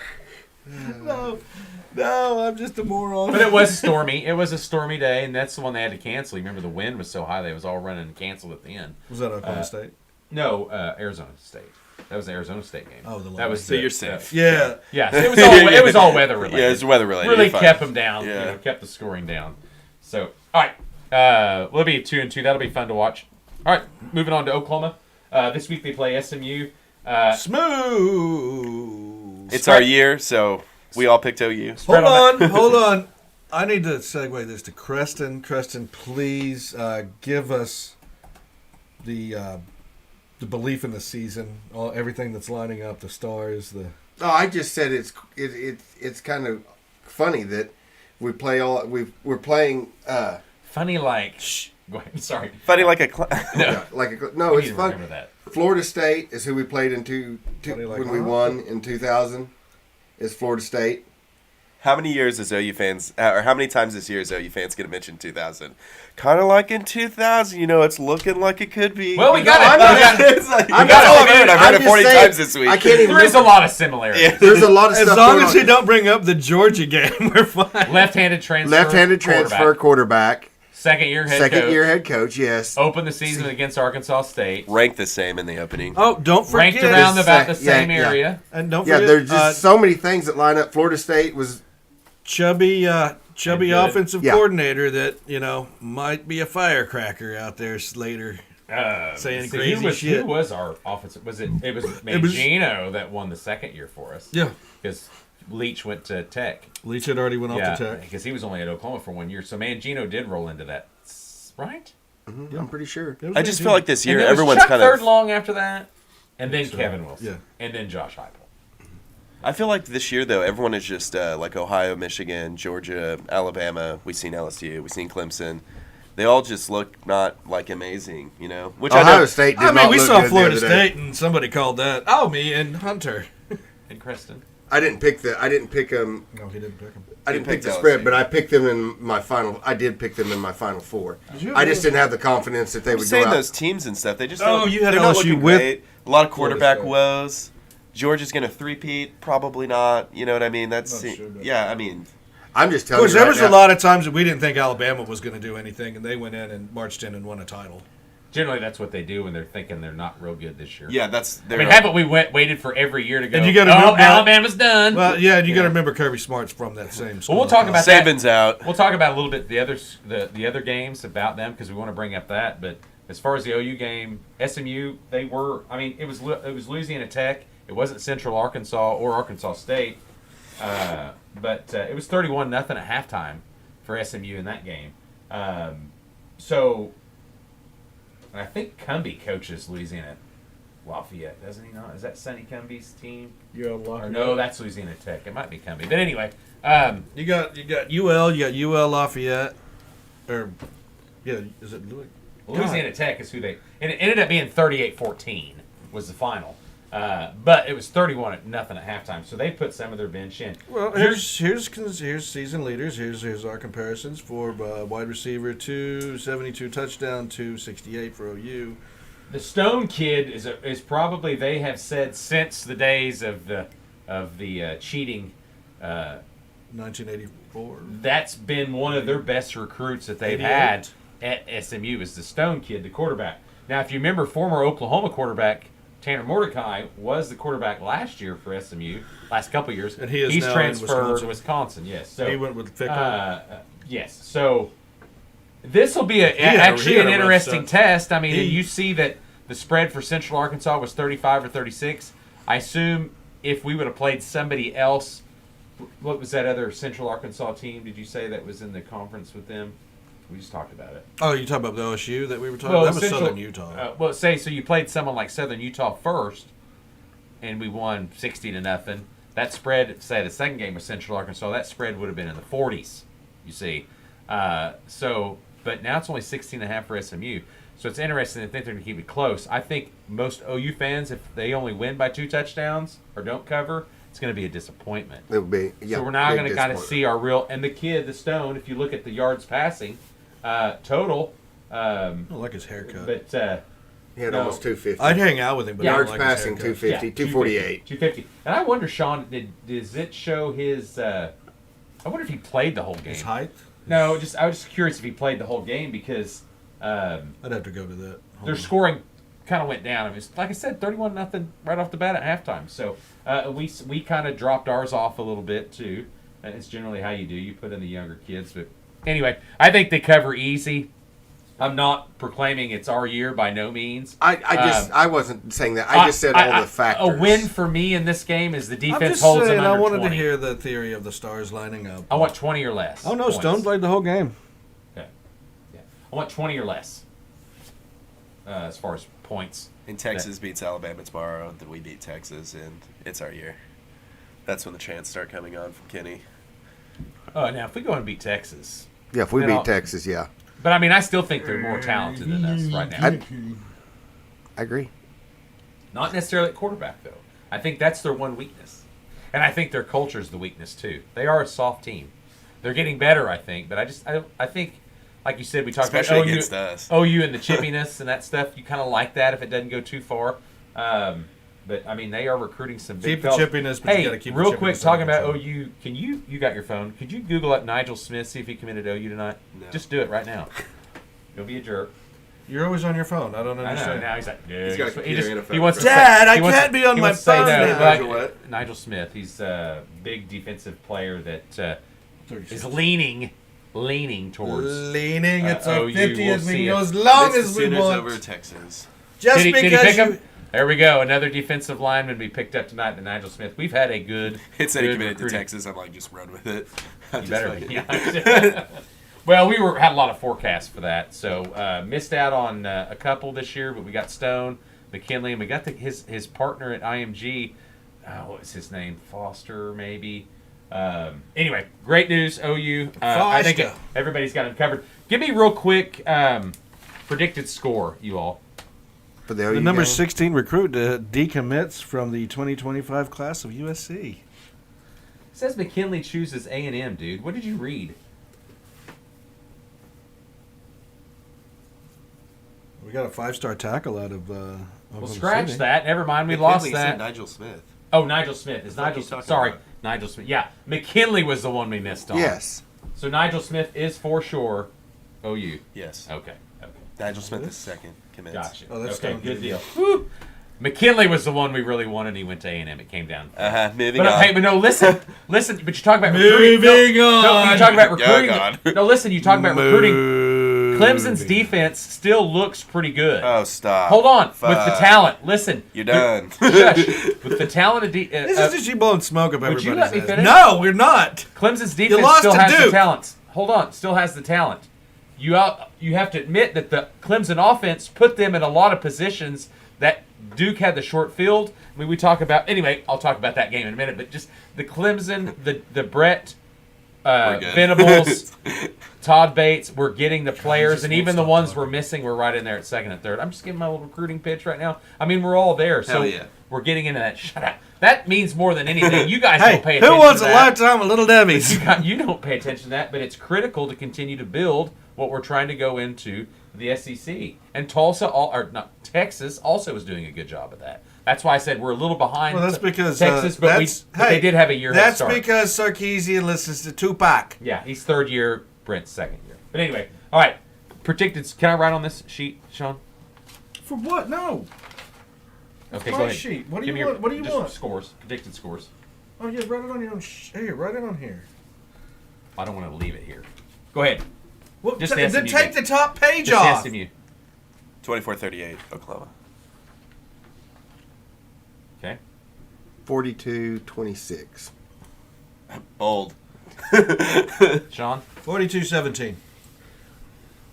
No, I'm just a moron. But it was stormy. It was a stormy day, and that's the one they had to cancel. You remember the wind was so high they was all running and canceled at the end. Was that Oklahoma State? No, Arizona State. That was the Arizona State game. Oh, the that was So you're safe. Yeah. Yeah, it was all weather related. Yeah, it's weather related. Really You're fine. kept them down. Yeah. Kept the scoring down. So, all right, we'll be 2-2. That'll be fun to watch. All right, moving on to Oklahoma. This week they play SMU. Smooth. It's our year, so we all picked OU. Hold on. I need to segue this to Creston. Creston, please give us the belief in the season, everything that's lining up, the stars, the. No, I just said it's kind of funny that we're playing. Funny like. Shh. Go ahead. Sorry. Funny like a No, We it's need to fun. remember that. Florida State is who we played in Funny like when we what? won in 2000. Is Florida State. How many years is OU fans, or how many times this year is OU fans going to mention 2000? Kind of like in 2000, it's looking like it could be. Well, we You got know, it. It's like, I'm that's not- all I've heard. I've I'm heard it just 40 saying, times this week. I can't even. There is a lot of similarities. Yeah. There's a lot of As stuff long going as on. you don't bring up the Georgia game, we're fine. Left-handed transfer. Left-handed transfer quarterback. Second year head Second coach. year head coach. Yes. Opened the season against Arkansas State. Ranked the same in the opening. Oh, don't forget. Ranked around This- about the yeah, same yeah. area. And don't Yeah, forget. there's just so many things that line up. Florida State was. chubby Good. offensive Yeah. coordinator that might be a firecracker out there later. Saying crazy shit. Who was our offensive? It was It was- Mangino that won the second year for us. Yeah, Because Leach went to Tech. Leach had already went off Yeah, to Tech. because he was only at Oklahoma for 1 year. So Mangino did roll into that, right? I'm pretty sure. It was I just 18. feel like this year And there was everyone's Chuck kind third of. long after that, and then Kevin Wilson, Yeah. and then Josh Heupel. I feel like this year though everyone is just like Ohio, Michigan, Georgia, Alabama. We've seen LSU, we've seen Clemson. They all just look not like amazing, Which I Ohio know. State did I mean, not we look saw good Florida the other day. State, and somebody called that. Oh, me and Hunter. And Creston. I didn't pick them. No, he didn't pick him. I You didn't pick picked the LSU. spread, but I picked them in my final. I did pick them in my final four. you? I just didn't have the confidence that they I'm would go saying out. those teams and stuff. They just Oh, don't, you had they're not LSU looking with great. A lot of quarterback Florida woes. Georgia's going to three-peat, probably not. You know what I mean? That's Not sure about yeah. I mean, I'm just Of telling course, you. there right was now, a lot of times that we didn't think Alabama was going to do anything, and they went in and marched in and won a title. Generally, that's what they do when they're thinking they're not real good this year. yeah, that's. I mean, haven't we waited for every year to go? And you gotta oh, remember- Alabama's done. Well, yeah, and you got to remember Kirby Smart's from that same school. Well, we'll talk about that. Saban's out. We'll talk about a little bit the other games about them because we want to bring up that. But as far as the OU game, SMU, they were. I mean, it was Louisiana Tech. It wasn't Central Arkansas or Arkansas State, but it was 31-0 at halftime for SMU in that game. So I think Cumbie coaches Louisiana Lafayette, doesn't he not? Is that Sonny Cumbie's team? You're unlocking. Or no, that's Louisiana Tech. It might be Cumbie. But anyway, You got UL. You got UL Lafayette, or yeah, is it Louis? Louisiana Tech is who they. And it ended up being 38-14 was the final. But it was 31-0 at halftime. So they put some of their bench in. Well, here's season leaders. Here's our comparisons for wide receiver 272 touchdown, 268 for OU. The Stone kid is probably, they have said since the days of the cheating. 1984. That's been one of their best recruits that they've 88. had at SMU is the Stone kid, the quarterback. Now, if you remember, former Oklahoma quarterback Tanner Mordecai was the quarterback last year for SMU, last couple years. And he is He's now in transferred to Wisconsin. Wisconsin, yes. So He went with Fickle. yes. So this will be actually he had an a rough interesting start. test. I mean, and you see that the spread for Central Arkansas was 35 or 36. I assume if we would have played somebody else, what was that other Central Arkansas team? Did you say that was in the conference with them? We just talked about it. Oh, you talking about the OSU that we were talking about? That was Southern Utah. Well, say so you played someone like Southern Utah first, and we won 60-0. That spread, say the second game of Central Arkansas, that spread would have been in the 40s. You see, but now it's only 16.5 for SMU. So it's interesting. I think they're going to keep it close. I think most OU fans, if they only win by 2 touchdowns or don't cover, it's going to be a disappointment. It would be. Yeah, So we're now going to kind of disappointment. see our real. And the kid, the Stone, if you look at the yards passing total, I don't like his haircut. but He had no. almost 250. I'd hang out with him, but Yards I don't like passing his haircut. 250, 248. 250. And I wonder, Sean, does it show his? I wonder if he played the whole game. His height? No, I was just curious if he played the whole game because I'd have to go to that. Hold their on. scoring kind of went down. It was, like I said, 31-0 right off the bat at halftime. So we kind of dropped ours off a little bit too. And it's generally how you do. You put in the younger kids, but anyway, I think they cover easy. I'm not proclaiming it's our year by no means. I wasn't saying that. I just said all the factors. A win for me in this game is the I'm defense just holds saying, them under I wanted 20. to hear the theory of the stars lining up. I want 20 or less. Oh, no, points. Stone played the whole game. Yeah. I want 20 or less as far as points. And Texas beats Alabama tomorrow, then we beat Texas, and it's our year. That's when the chants start coming on from Kenny. Oh, now if we go and beat Texas. Yeah, if we Then beat I'll- Texas, yeah. But I mean, I still think they're more talented than us right now. I agree. Not necessarily at quarterback, though. I think that's their one weakness. And I think their culture is the weakness, too. They are a soft team. They're getting better, I think. But I think, like you said, we talked Especially about against us. OU and the chippiness and that stuff. You kind of like that if it doesn't go too far. But, I mean, they are recruiting some big Keep the fellas. chippiness, but you Hey, gotta keep the real quick, chippiness talking under about control. OU, you got your phone. Could you Google up Nigel Smith, see if he committed OU tonight? No. Just do it right now. You'll be a jerk. You're always on your phone. I don't I know. understand. Now he's like, dude. He's got a computer and a phone. He wants to Dad, say, I he wants can't be on he my wants to say phone no, now. but Nigel what? Nigel Smith. He's a big defensive player that 36. is leaning towards. Leaning. It's OU, a 50 we'll as see we it. go as long It's the as we Sooners want. over Texas. Just Did he because pick you, him? There we go. Another defensive lineman we picked up tonight, the Nigel Smith. We've had a good. It said he good committed to recruiting. Texas. I'm like, just run with it. You better be. Yeah. Well, we had a lot of forecasts for that, so missed out on a couple this year, but we got Stone, McKinley, and we got his partner at IMG. What was his name? Foster, maybe. Anyway, great news, OU. I think Foster. everybody's got him covered. Give me real quick predicted score, you all. For the the OU number game. 16 recruit decommits from the 2025 class of USC. It says McKinley chooses A&M, dude. What did you read? We got a 5-star tackle out of Well, Oklahoma scratch City. that. Never mind. We McKinley lost said that. Nigel Smith. Oh, Nigel Smith. Is What Nigel are you talking Sorry, about? Nigel Smith. Yeah, McKinley was the one we missed on. Yes. So Nigel Smith is for sure OU. Yes. Okay. Nigel Smith is second. Commits. Gotcha. Oh, that's okay, Stone good Jr. deal. Woo. McKinley was the one we really wanted, and he went to A&M. It came down. Moving But on. hey, but no, listen. But you talk about recruiting. Moving No, on. you talk about Go recruiting. on. No, listen, you talk about recruiting. Moving. Clemson's defense still looks pretty good. Oh, stop. Hold on. With the Fuck. talent. Listen. You're done. Shush. With the talent of This is just you blowing smoke up would you everybody's let me ass. finish? No, we're not. Clemson's You defense lost still to has the Duke. talent. Hold on, still has the talent. You have to admit that the Clemson offense put them in a lot of positions that Duke had the short field. I mean, we talk about anyway. I'll talk about that game in a minute, but just the Clemson, the Brett, We're good. Venables, Todd Bates. We're getting the players, just and won't even the stop ones talking. we're missing, we're right in there at second and third. I'm just giving my little recruiting pitch right now. I mean, we're all there, so Hell yeah. we're getting into that. Shut up. That means more than anything. You guys Hey, don't pay attention who wants to a that. lifetime of Little Debbie's? You don't pay attention to that, but it's critical to continue to build what we're trying to go into the SEC. And Texas also is doing a good job of that. That's why I said we're a little behind. Well, that's because Texas, but they did have a year head That's start. because Sarkeesian listens to Tupac. Yeah, he's third year, Brent's second year. But anyway, all right. Predicted. Can I write on this sheet, Sean? For what? No. Okay, My go ahead. sheet. What do Give you me want? What do you just want? Scores, predicted scores. Oh yeah, write it on your own. Here, write it on here. I don't want to leave it here. Go ahead. Well, Just then SMU, take Nick. the top page Just off. SMU. 24-38, Oklahoma. Okay. 42-26. Bold. Sean? 42-17.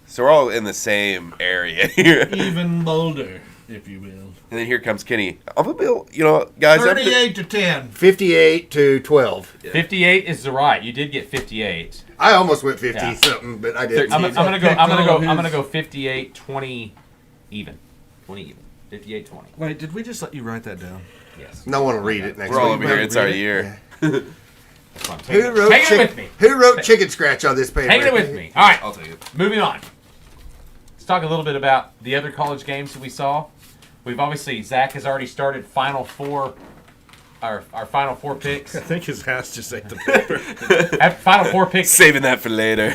So we're all in the same area here. And Even bolder, if you will. then here comes Kenny. I'm going to be, guys. 38-10. 58-12. 58 is the right. You did get 58. I almost went 50 Yeah. something, but I didn't. I'm gonna go. I'm gonna go Who's- 58, 20, even. 20 even. 58, 20. Wait, did we just let you write that down? Yes. No one will read it next We're all week. over here. It's our read it? year. That's what I'm Who taking. wrote, Taking it with me. Who wrote chicken scratch on this paper? Taking it with me. All right. I'll take it. Moving on. Let's talk a little bit about the other college games that we saw. We've obviously, Zach has already started Final Four, our Final Four picks. I think his ass just ate the paper. Final Four picks. Saving that for later.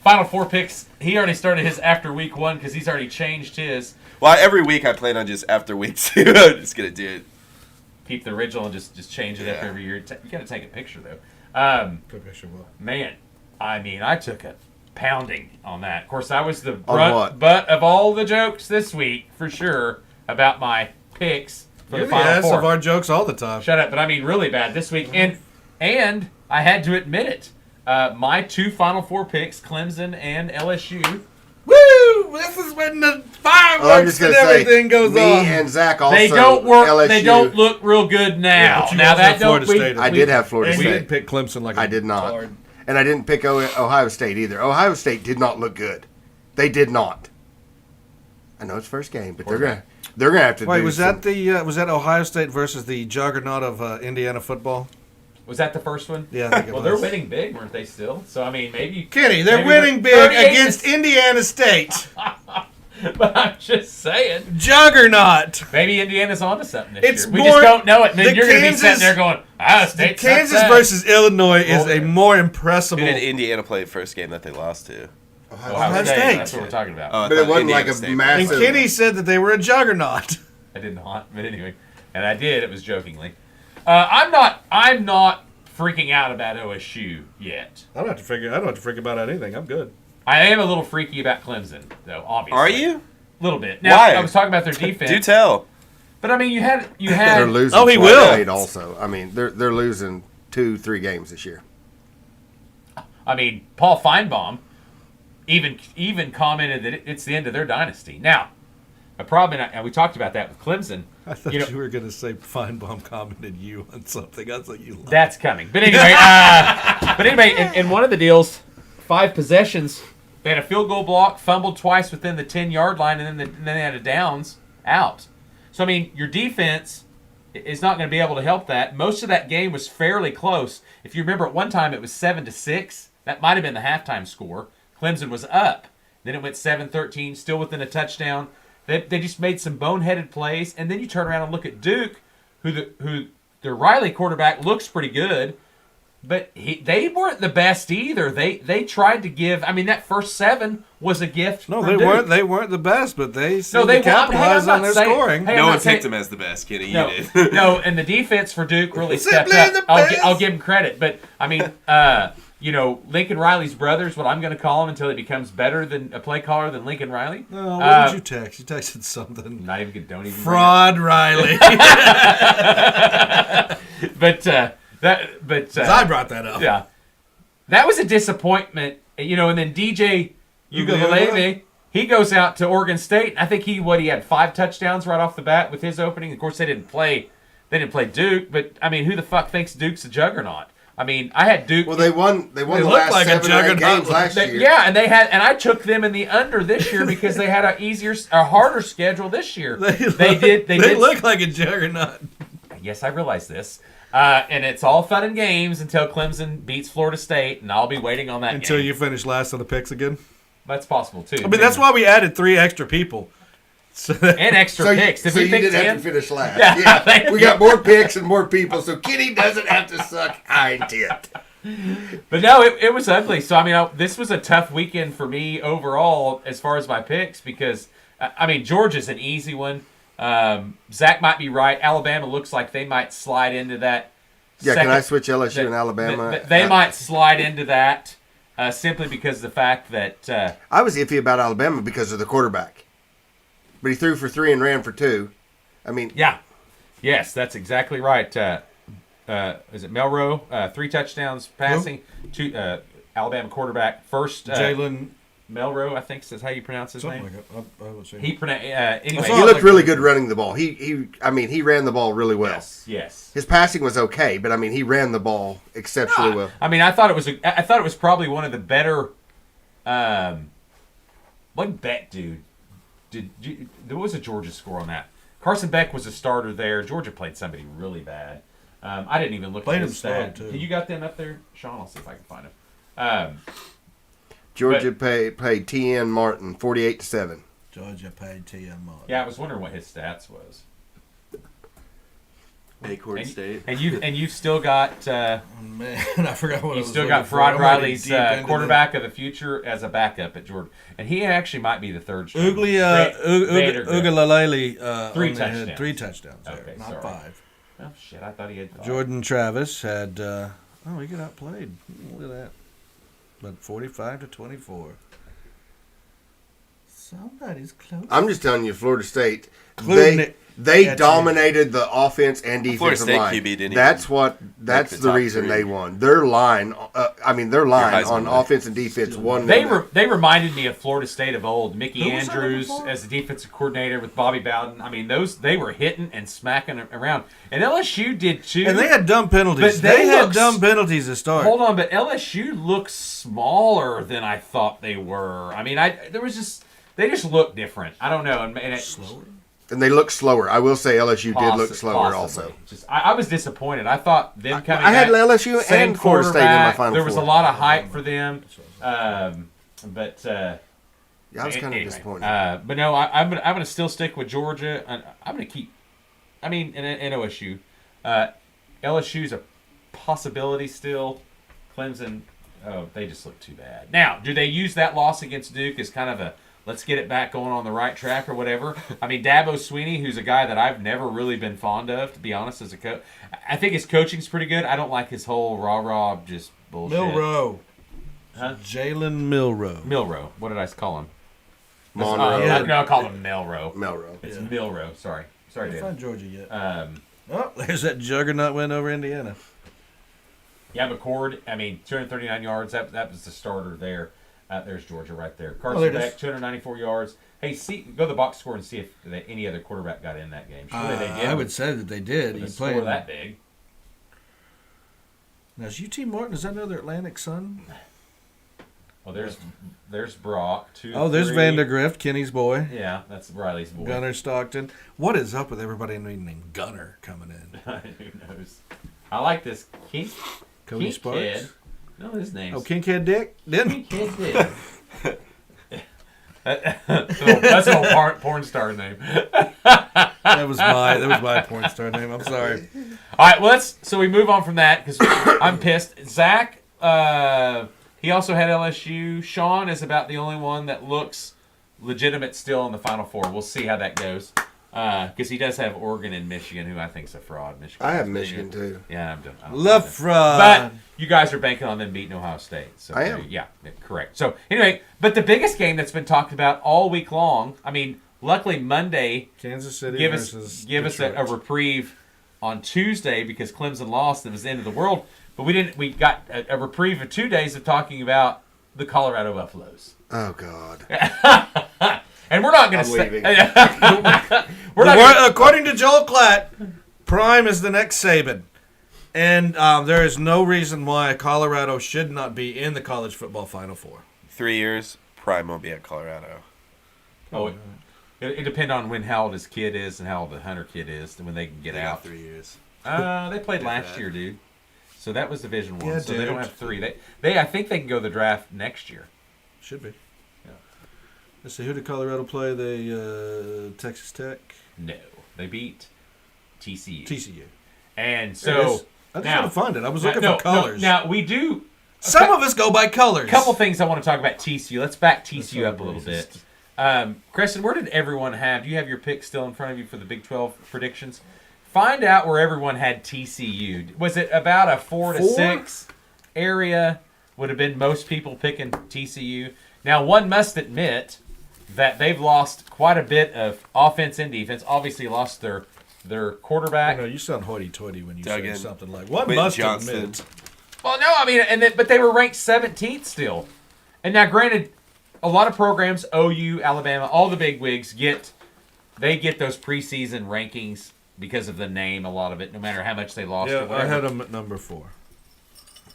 Final Four picks. He already started his after week one because he's already changed his. Well, every week I plan on just after week 2. I'm just going to do it. Keep the original and just change it up Yeah. every year. You got to take a picture though. Good picture, Will. Man, I mean, I took a pounding on that. Of course, I was the what? butt of all the jokes this week for sure about my picks for You're the the Final ass Four. of our jokes all the time. Shut up, but I mean really bad this week, and I had to admit it. My 2 Final Four picks, Clemson and LSU. Woo! This is when the I'm fireworks just and gonna say, everything goes me on. and Zach also. They don't work. LSU. They don't look real good now. but you Now also that have Florida don't we, State. I did have Florida And we State. didn't pick Clemson like I did not. card. And I didn't pick Ohio State either. Ohio State did not look good. They did not. I know it's first game, but they're gonna have to. Wait, do was some- that was that Ohio State versus the juggernaut of Indiana football? Was that the first one? Yeah, I think it Well, was. they're winning big, weren't they? Still, so I mean, maybe. Kenny, they're maybe winning big 38 against Indiana State. But I'm just saying, Juggernaut. maybe Indiana's onto something this It's year. We more- just don't know it. And then the you're going to be Kansas- sitting there going, "Ah, The State Kansas sucks ass." versus Illinois is Well, a more Who impressible. did Indiana play first game that they lost to? Ohio State. State. That's what we're talking about. Oh, I But it thought wasn't Indiana like a State. And massive. Kenny said that they were a juggernaut. I did not, but anyway, and I did. It was jokingly. I'm not freaking out about OSU yet. I don't have to figure about anything. I'm good. I am a little freaky about Clemson, though. Obviously, Are you? A little bit. Now, Why? I was talking about their defense. Do tell. But I mean, you had They're losing. Oh, he Florida will. State also. I mean, they're losing 2-3 games this year. I mean, Paul Feinbaum even commented that it's the end of their dynasty. Now, a problem, and we talked about that with Clemson. I thought You you, know- were going to say Feinbaum commented you on something. I was like, you lied. That's coming. But anyway, in one of the deals, 5 possessions, they had a field goal block, fumbled twice within the 10-yard line, and then they had a downs out. So, I mean, your defense is not going to be able to help that. Most of that game was fairly close. If you remember, at one time it was 7-6. That might have been the halftime score. Clemson was up. Then it went 7-13, still within a touchdown. They just made some boneheaded plays. And then you turn around and look at Duke, who their Riley quarterback looks pretty good. But they weren't the best either. They tried to give. I mean, that first 7 was a gift. No, from they Duke. weren't. They weren't the best, but they seemed they to were- capitalize hey, I'm on their not saying- scoring. hey, No I'm one not saying- picked him as the best, Kenny. You No, did. no, and the defense for Duke really stepped Simply up. the best. I'll give him credit, but I mean, Lincoln Riley's brothers, what I'm going to call him until he becomes better than a play caller than Lincoln Riley. No, what Uh, did you text? You texted something. Not even good. Don't even. Fraud Riley. But I I brought that up. yeah, that was a disappointment. And then DJ Ugalele, he goes out to Oregon State. I think he had 5 touchdowns right off the bat with his opening. Of course, they didn't play Duke, but I mean, who the fuck thinks Duke's a juggernaut? I mean, I had Duke. Well, they won the look last like a 7 or 8 juggernaut. games last year. Yeah, and I took them in the under this year because they had a harder schedule this year. They did. look like a juggernaut. Yes, I realize this. And it's all fun and games until Clemson beats Florida State, and I'll be waiting on that Until game. you finish last on the picks again. That's possible too. I mean, that's why we added 3 extra people. So and extra So, picks. If so we you pick didn't 10, have to finish last. Yeah, Yeah, thank we you. got more picks and more people, so Kenny doesn't have to suck hind tit. But no, it was ugly. So I mean, this was a tough weekend for me overall as far as my picks because I mean Georgia's an easy one. Zach might be right. Alabama looks like they might slide into that. Yeah, second, can I switch LSU and Alabama? They might slide into that simply because of the fact that I was iffy about Alabama because of the quarterback. But he threw for 3 and ran for 2. I mean, yeah. Yes, that's exactly right. Is it Melrose? 3 touchdowns passing. Alabama quarterback. First, Jalen Melrose, I think is how you pronounce his something name. like that. I would say. He anyway. I he saw it looked like really that. good running the ball. He ran the ball really well. Yes. His passing was okay, but I mean, he ran the ball exceptionally well. I mean, I thought it was probably one of the better. What Beck dude? There was a Georgia score on that. Carson Beck was a starter there. Georgia played somebody really bad. I didn't even look Played at him his slow, stat. too. You got them up there, Sean? I'll see if I can find them. Georgia played TN Martin 48-7. Georgia paid T.M. Martin. Yeah, I was wondering what his stats was. Acorn State. And you've still got Man, I forgot what I you was still looking got for. Rod I'm already Riley's deep into quarterback of the future as a backup at Georgia, and he actually might be the third string. Ugalalele. Three touchdowns. 3 touchdowns there, Okay, not sorry. 5. Oh shit! I thought he had 5. Jordan Travis had. He got outplayed. Look at that. But 45-24. Somebody's close. I'm just telling you, Florida State, Including it they at dominated the offense and Florida defensive State line. QB didn't That's the the top reason 3. they won. Their line, their line Heisman on winner. offense and defense won. They reminded me of Florida State of old. Mickey Who was that Andrews before? as the defensive coordinator with Bobby Bowden. I mean, they were hitting and smacking around, and LSU did too. And they had dumb penalties. But they had look- dumb penalties to start. Hold on, but LSU looks smaller than I thought they were. I mean, they just look different. I don't know, and Slower. And they look slower. I will say LSU did look slower possibly. also. Just I was disappointed. I thought them coming. I had back, LSU same and Florida State in my quarterback, Final There was Four. a lot of hype for them, but. Yeah, I was kind of Anyway, disappointed. but no, I'm gonna still stick with Georgia. I'm gonna keep. I mean, in OSU, LSU's a possibility still. Clemson, they just look too bad. Now, do they use that loss against Duke as kind of a let's get it back going on the right track or whatever? I mean, Dabo Swinney, who's a guy that I've never really been fond of, to be honest, as a coach. I think his coaching's pretty good. I don't like his whole rah-rah just bullshit. Milrow. Huh? Jalen Milrow. Milrow. What did I call him? Monroe. No, I called him Melrow. Melrose. It's Milrow. Sorry, Can't dude. find Georgia yet. Um, There's that juggernaut win over Indiana. yeah, McCord. I mean, 239 yards. That was the starter there. There's Georgia right there. Carson there it Beck, is. 294 yards. Hey, go to the box score and see if any other quarterback got in that game. Surely they did. I would say that they did. With You a score playing that big. Now is UT Martin? Is that another Atlantic Sun? Well, there's Brock. There's 3. Vandergrift, Kenny's boy. Yeah, that's Riley's boy. Gunner Stockton. What is up with everybody named Gunner coming in? Who knows? I like this Kink. Cody Kink Sparks. Kid. No, his name's Oh, Kinkhead Dick? Didn't Kink Kid. That's an old porn star name. that was my porn star name. I'm sorry. All right, well, so we move on from that because I'm pissed. Zach, he also had LSU. Sean is about the only one that looks legitimate still in the Final Four. We'll see how that goes because he does have Oregon and Michigan, who I think is a fraud. Michigan. I have Michigan too. Yeah, I'm done. La fraud. But you guys are banking on them beating Ohio State. So I am. Yeah, correct. So anyway, but the biggest game that's been talked about all week long. I mean, luckily Monday Kansas City give versus us a Detroit. reprieve on Tuesday because Clemson lost and it was the end of the world. But we didn't. We got a reprieve of 2 days of talking about the Colorado Buffaloes. Oh God. And we're not going to I'm say. leaving. We're not gonna, According to Joel Klatt, Prime is the next Saban. And there is no reason why Colorado should not be in the college football Final Four. 3 years, Prime won't be at Colorado. it depends on how old his kid is and how old the Hunter kid is and when they can get They out. got 3 years. They played If last that. year, dude. So that was Division 1. Yeah, so they don't dude. have 3. I think they can go to the draft next year. Should be. Yeah. Let's see, who did Colorado play? They Texas Tech? No, they beat TCU. TCU. And There it so is. I just now, want to find it. I was looking no, for colors. Now we do. Some of us go by colors. A couple things I want to talk about TCU. Let's back TCU That's up a little racist. bit. Creston, where did everyone have? Do you have your pick still in front of you for the Big 12 predictions? Find out where everyone had TCU. Was it about a 4 to 6 area? Would have been most people picking TCU. Now, one must admit that they've lost quite a bit of offense and defense. Obviously, lost their quarterback. You sound hoity-toity when you Duggan. say something like, "One Quentin must Johnson. admit." Well, no, I mean, but they were ranked 17th still. And now, granted, a lot of programs, OU, Alabama, all the big wigs get those preseason rankings because of the name. A lot of it, no matter how much they lost. Yeah, or I whatever. had them at number 4.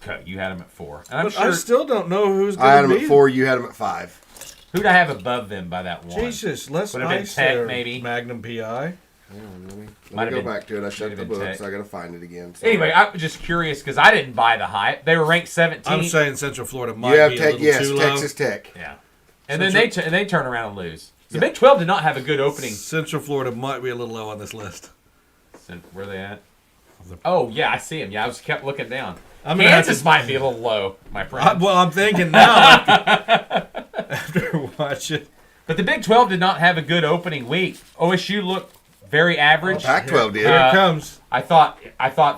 Okay, you had them at 4. And I'm But sure. I still don't know who's I had going to them be. at 4. You had them at 5. Who'd I have above them by that one? Jesus, less Would have been ice Tech, there, maybe. Magnum PI. Let me Might have go been- back to it. I shut might the have been book, Tech. so I got to find it again. Sorry. Anyway, I'm just curious because I didn't buy the hype. They were ranked 17th. I'm saying Central Florida you might have be a Tech. little Yes, too low. Texas Tech. Yeah. And then they turn around and lose. The Big 12 did not have a good opening. Central Florida might be a little low on this list. Where are they at? Oh, yeah, I see them. Yeah, I was kept looking down. I'm gonna have Kansas to- might be a little low, my friend. Well, I'm thinking now after watching. But the Big 12 did not have a good opening week. OSU looked very average. Pac-12 did. Here it comes. I thought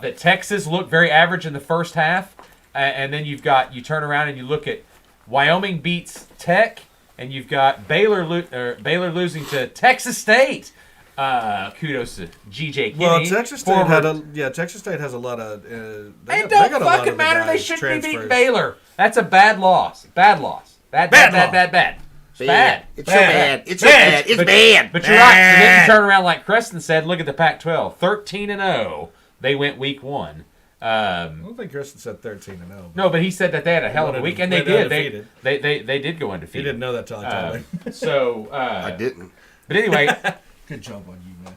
that Texas looked very average in the first half, and then you turn around and you look at Wyoming beats Tech, and you've got Baylor losing to Texas State. Kudos to GJ Kinney. Well, Texas State former- Texas State has a lot of. It they don't got a lot fucking of the matter. They guys shouldn't be beating transfers. Baylor. That's a bad loss. Bad loss. Bad. Bad. It's bad. It's so bad. It's so bad. It's bad. But you're right. And then you turn around like Creston said. Look at the Pac-12, 13-0. They went week 1. I don't think Kristen said 13-0. No, but he said that they had a hell of a week, and they did. undefeated. They did go He undefeated. didn't know that till I told him. So I didn't. But anyway, Good job on you, man.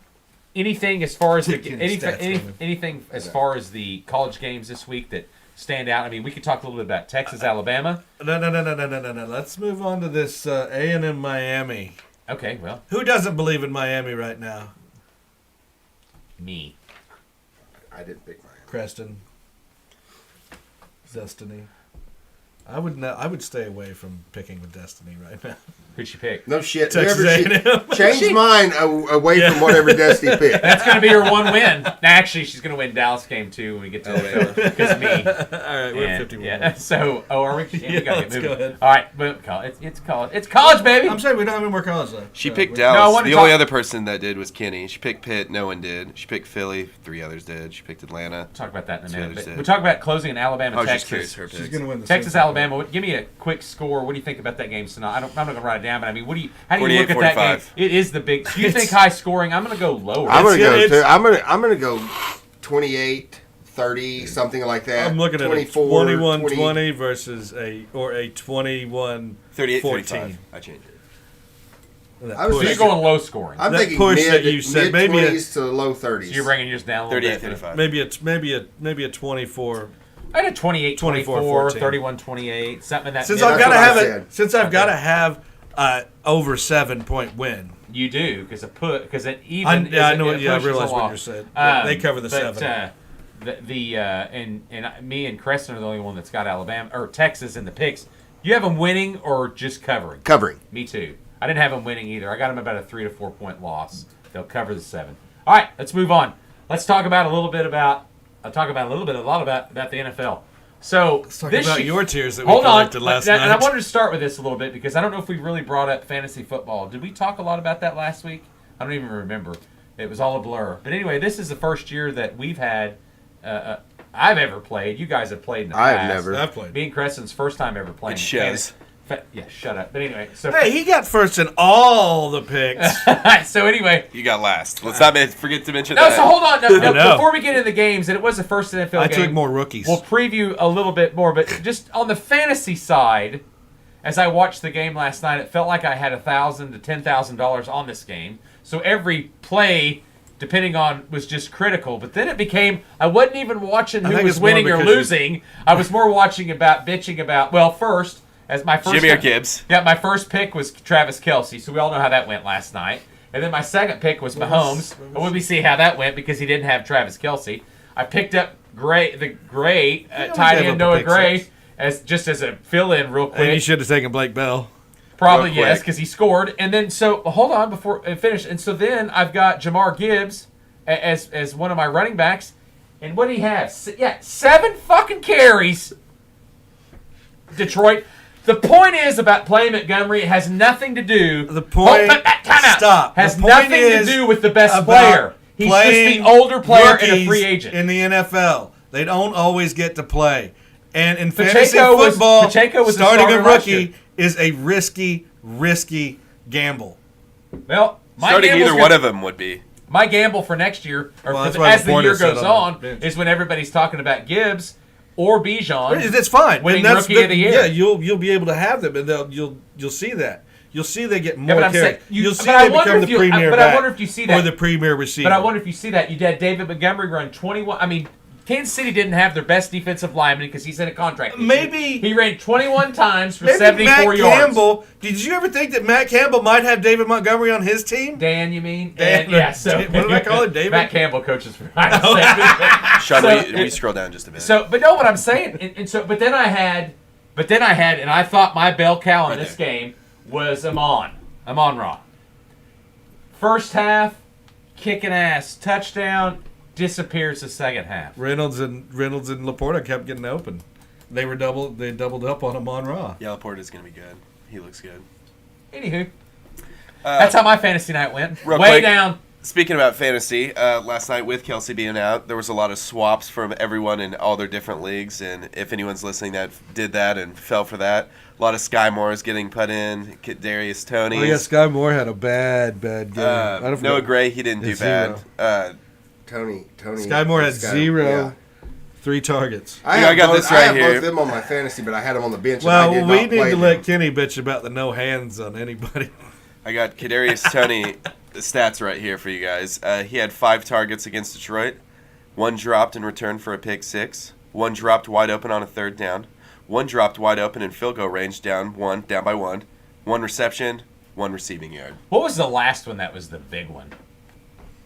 anything as far as Taking stats from him. anything as far as the college games this week that stand out. I mean, we could talk a little bit about Texas, Alabama. No. Let's move on to this A&M Miami. Okay, well, Who doesn't believe in Miami right now? me. I didn't pick mine. Creston. Destiny. I would stay away from picking with Destiny right now. Who'd you pick? No shit. Texas Whoever A&M. changed mine away from whatever Destiny picked. That's going to be her one win. Actually, she's going to win Dallas game 2 when we get to the because me. All right, we're at And, 51. yeah. So, are we? Yeah, we gotta let's get go moving. ahead. All right, but college. It's college. It's college, baby. I'm saying we don't have any more college left. She so picked we- No, I Dallas. wanted The to only talk- other person that did was Kenny. She picked Pitt. No one did. She picked Philly. 3 others did. She picked Atlanta. Talk about that in a That's minute. what I But said. we'll talk about closing in Alabama, I was just curious. Texas. Her She's picks. going to win the Texas, Super Bowl. Alabama. Give me a quick score. What do you think about that game tonight? I'm not going to write it down, but I mean, how do you look at that game? 48-45. It is the big. Do you think high scoring? I'm going to go lower. I'm gonna go. it's- I'm gonna go 28, 30, something like that. I'm looking at a 24, 21-20 versus a 21-14. 38-35. I changed it. That I was So you're push. going low scoring. I'm That thinking push mid, that you said, mid maybe 20s to low 30s. So you're bringing yours down a little bit. 38-35. Maybe a 24. I had a 28, 24, 24-14. 31, 28, something in that. Since middle. I've that's got to what I have said. it. Since I've got to have over 7-point win. You do because it I even. know. it Yeah, I pushes realize a what lot. you're saying. Um, They cover the but, 7. And me and Creston are the only one that's got Alabama or Texas in the picks. You have them winning or just covering? Covering. Me too. I didn't have them winning either. I got them about a 3 to 4 point loss. They'll cover the 7. All right, let's move on. Let's talk about a lot about the NFL. So Let's talk this about year- your tiers that we Hold on. collected last And I night. wanted to start with this a little bit because I don't know if we really brought up fantasy football. Did we talk a lot about that last week? I don't even remember. It was all a blur. But anyway, this is the first year that we've had. I've ever played. You guys have played in the I past. have never. I've played. Me and Creston's first time ever playing. It shows. Yeah, shut up. But anyway, so Hey, he got first in all the picks. so anyway. You got last. Let's not forget to mention No, that. so hold on. No, I know. before we get into the games, and it was the first NFL I game. took more rookies. We'll preview a little bit more, but just on the fantasy side, as I watched the game last night, it felt like I had $1,000 to $10,000 on this game. So every play, depending on, was just critical. But then it became I wasn't even watching who think was it's more winning or because you- losing. I was more bitching about. Well, first as my first Jimmy or Gibbs. Yeah, my first pick was Travis Kelce, so we all know how that went last night. And then my second pick was Mahomes. And we see how that went because he didn't have Travis Kelce. I picked up the tight gave end up a Noah pick Gray six. as a fill-in real And you quick. should have taken Blake Bell. Probably Real yes, quick. because he scored. And then, so hold on before I finish. And so then I've got Jamar Gibbs as one of my running backs. And what do he have? 7 fucking carries. Detroit. The point is about playing Montgomery. It has nothing to do. The point. Time out. Stop. Has The point nothing to is do with the best about player. He's just playing the older player and a rookies free agent. in the NFL. They don't always get to play. And in fantasy Pacheco was football, the starting a starter last year. rookie is a risky gamble. Well, Starting either one of them would be. my gamble for next year, or Well, for that's why as the Laporta year sat goes on on, the bench. is when everybody's talking about Gibbs or Bijan. It's fine. Winning And that's rookie of the year. Yeah, you'll be able to have them, and you'll see that. You'll see they get more but I'm carries. saying- You'll see but I they wonder become if the you- premier but back I wonder if you see or that. the premier receiver. But I wonder if you see that. You had David Montgomery run 21. I mean, Kansas City didn't have their best defensive lineman because he's in a contract. issue. Maybe- he ran 21 times for Maybe 74 Matt yards. Campbell. Did you ever think that Matt Campbell might have David Montgomery on his team? Dan, you mean? Dan, Yeah. So what did I call it, David? Matt Campbell coaches for Ohio State. Sean, So- will you scroll down just a bit? So, but no, what I'm saying, and so, but then I had, and I thought my bell cow in Right this there. game was Amon Ra. First half, kicking ass, touchdown, disappears the second half. Reynolds and Laporta kept getting open. They doubled up on Amon Ra. Yeah, Laporta's going to be good. He looks good. Anywho, that's how my fantasy night went. real Way quick. down. Speaking about fantasy, last night with Kelsey being out, there was a lot of swaps from everyone in all their different leagues. And if anyone's listening that did that and fell for that, a lot of Sky Moores getting put in. Darius Toney. Oh yeah, Sky Moore had a bad game. I don't Noah forget. Gray, he didn't do It's bad. zero. Tony. Sky Moore had Sky- 0, yeah. 3 targets. I got this I right have here. both of them on my fantasy, but I had them on the bench. and I Well, did we not need play to them. let Kenny bitch about the no hands on anybody. I got Kadarius Toney stats right here for you guys. He had 5 targets against Detroit. 1 dropped in return for a pick 6. 1 dropped wide open on a 3rd down. 1 dropped wide open in field goal range, down by 1. 1 reception, 1 receiving yard. What was the last one that was the big one?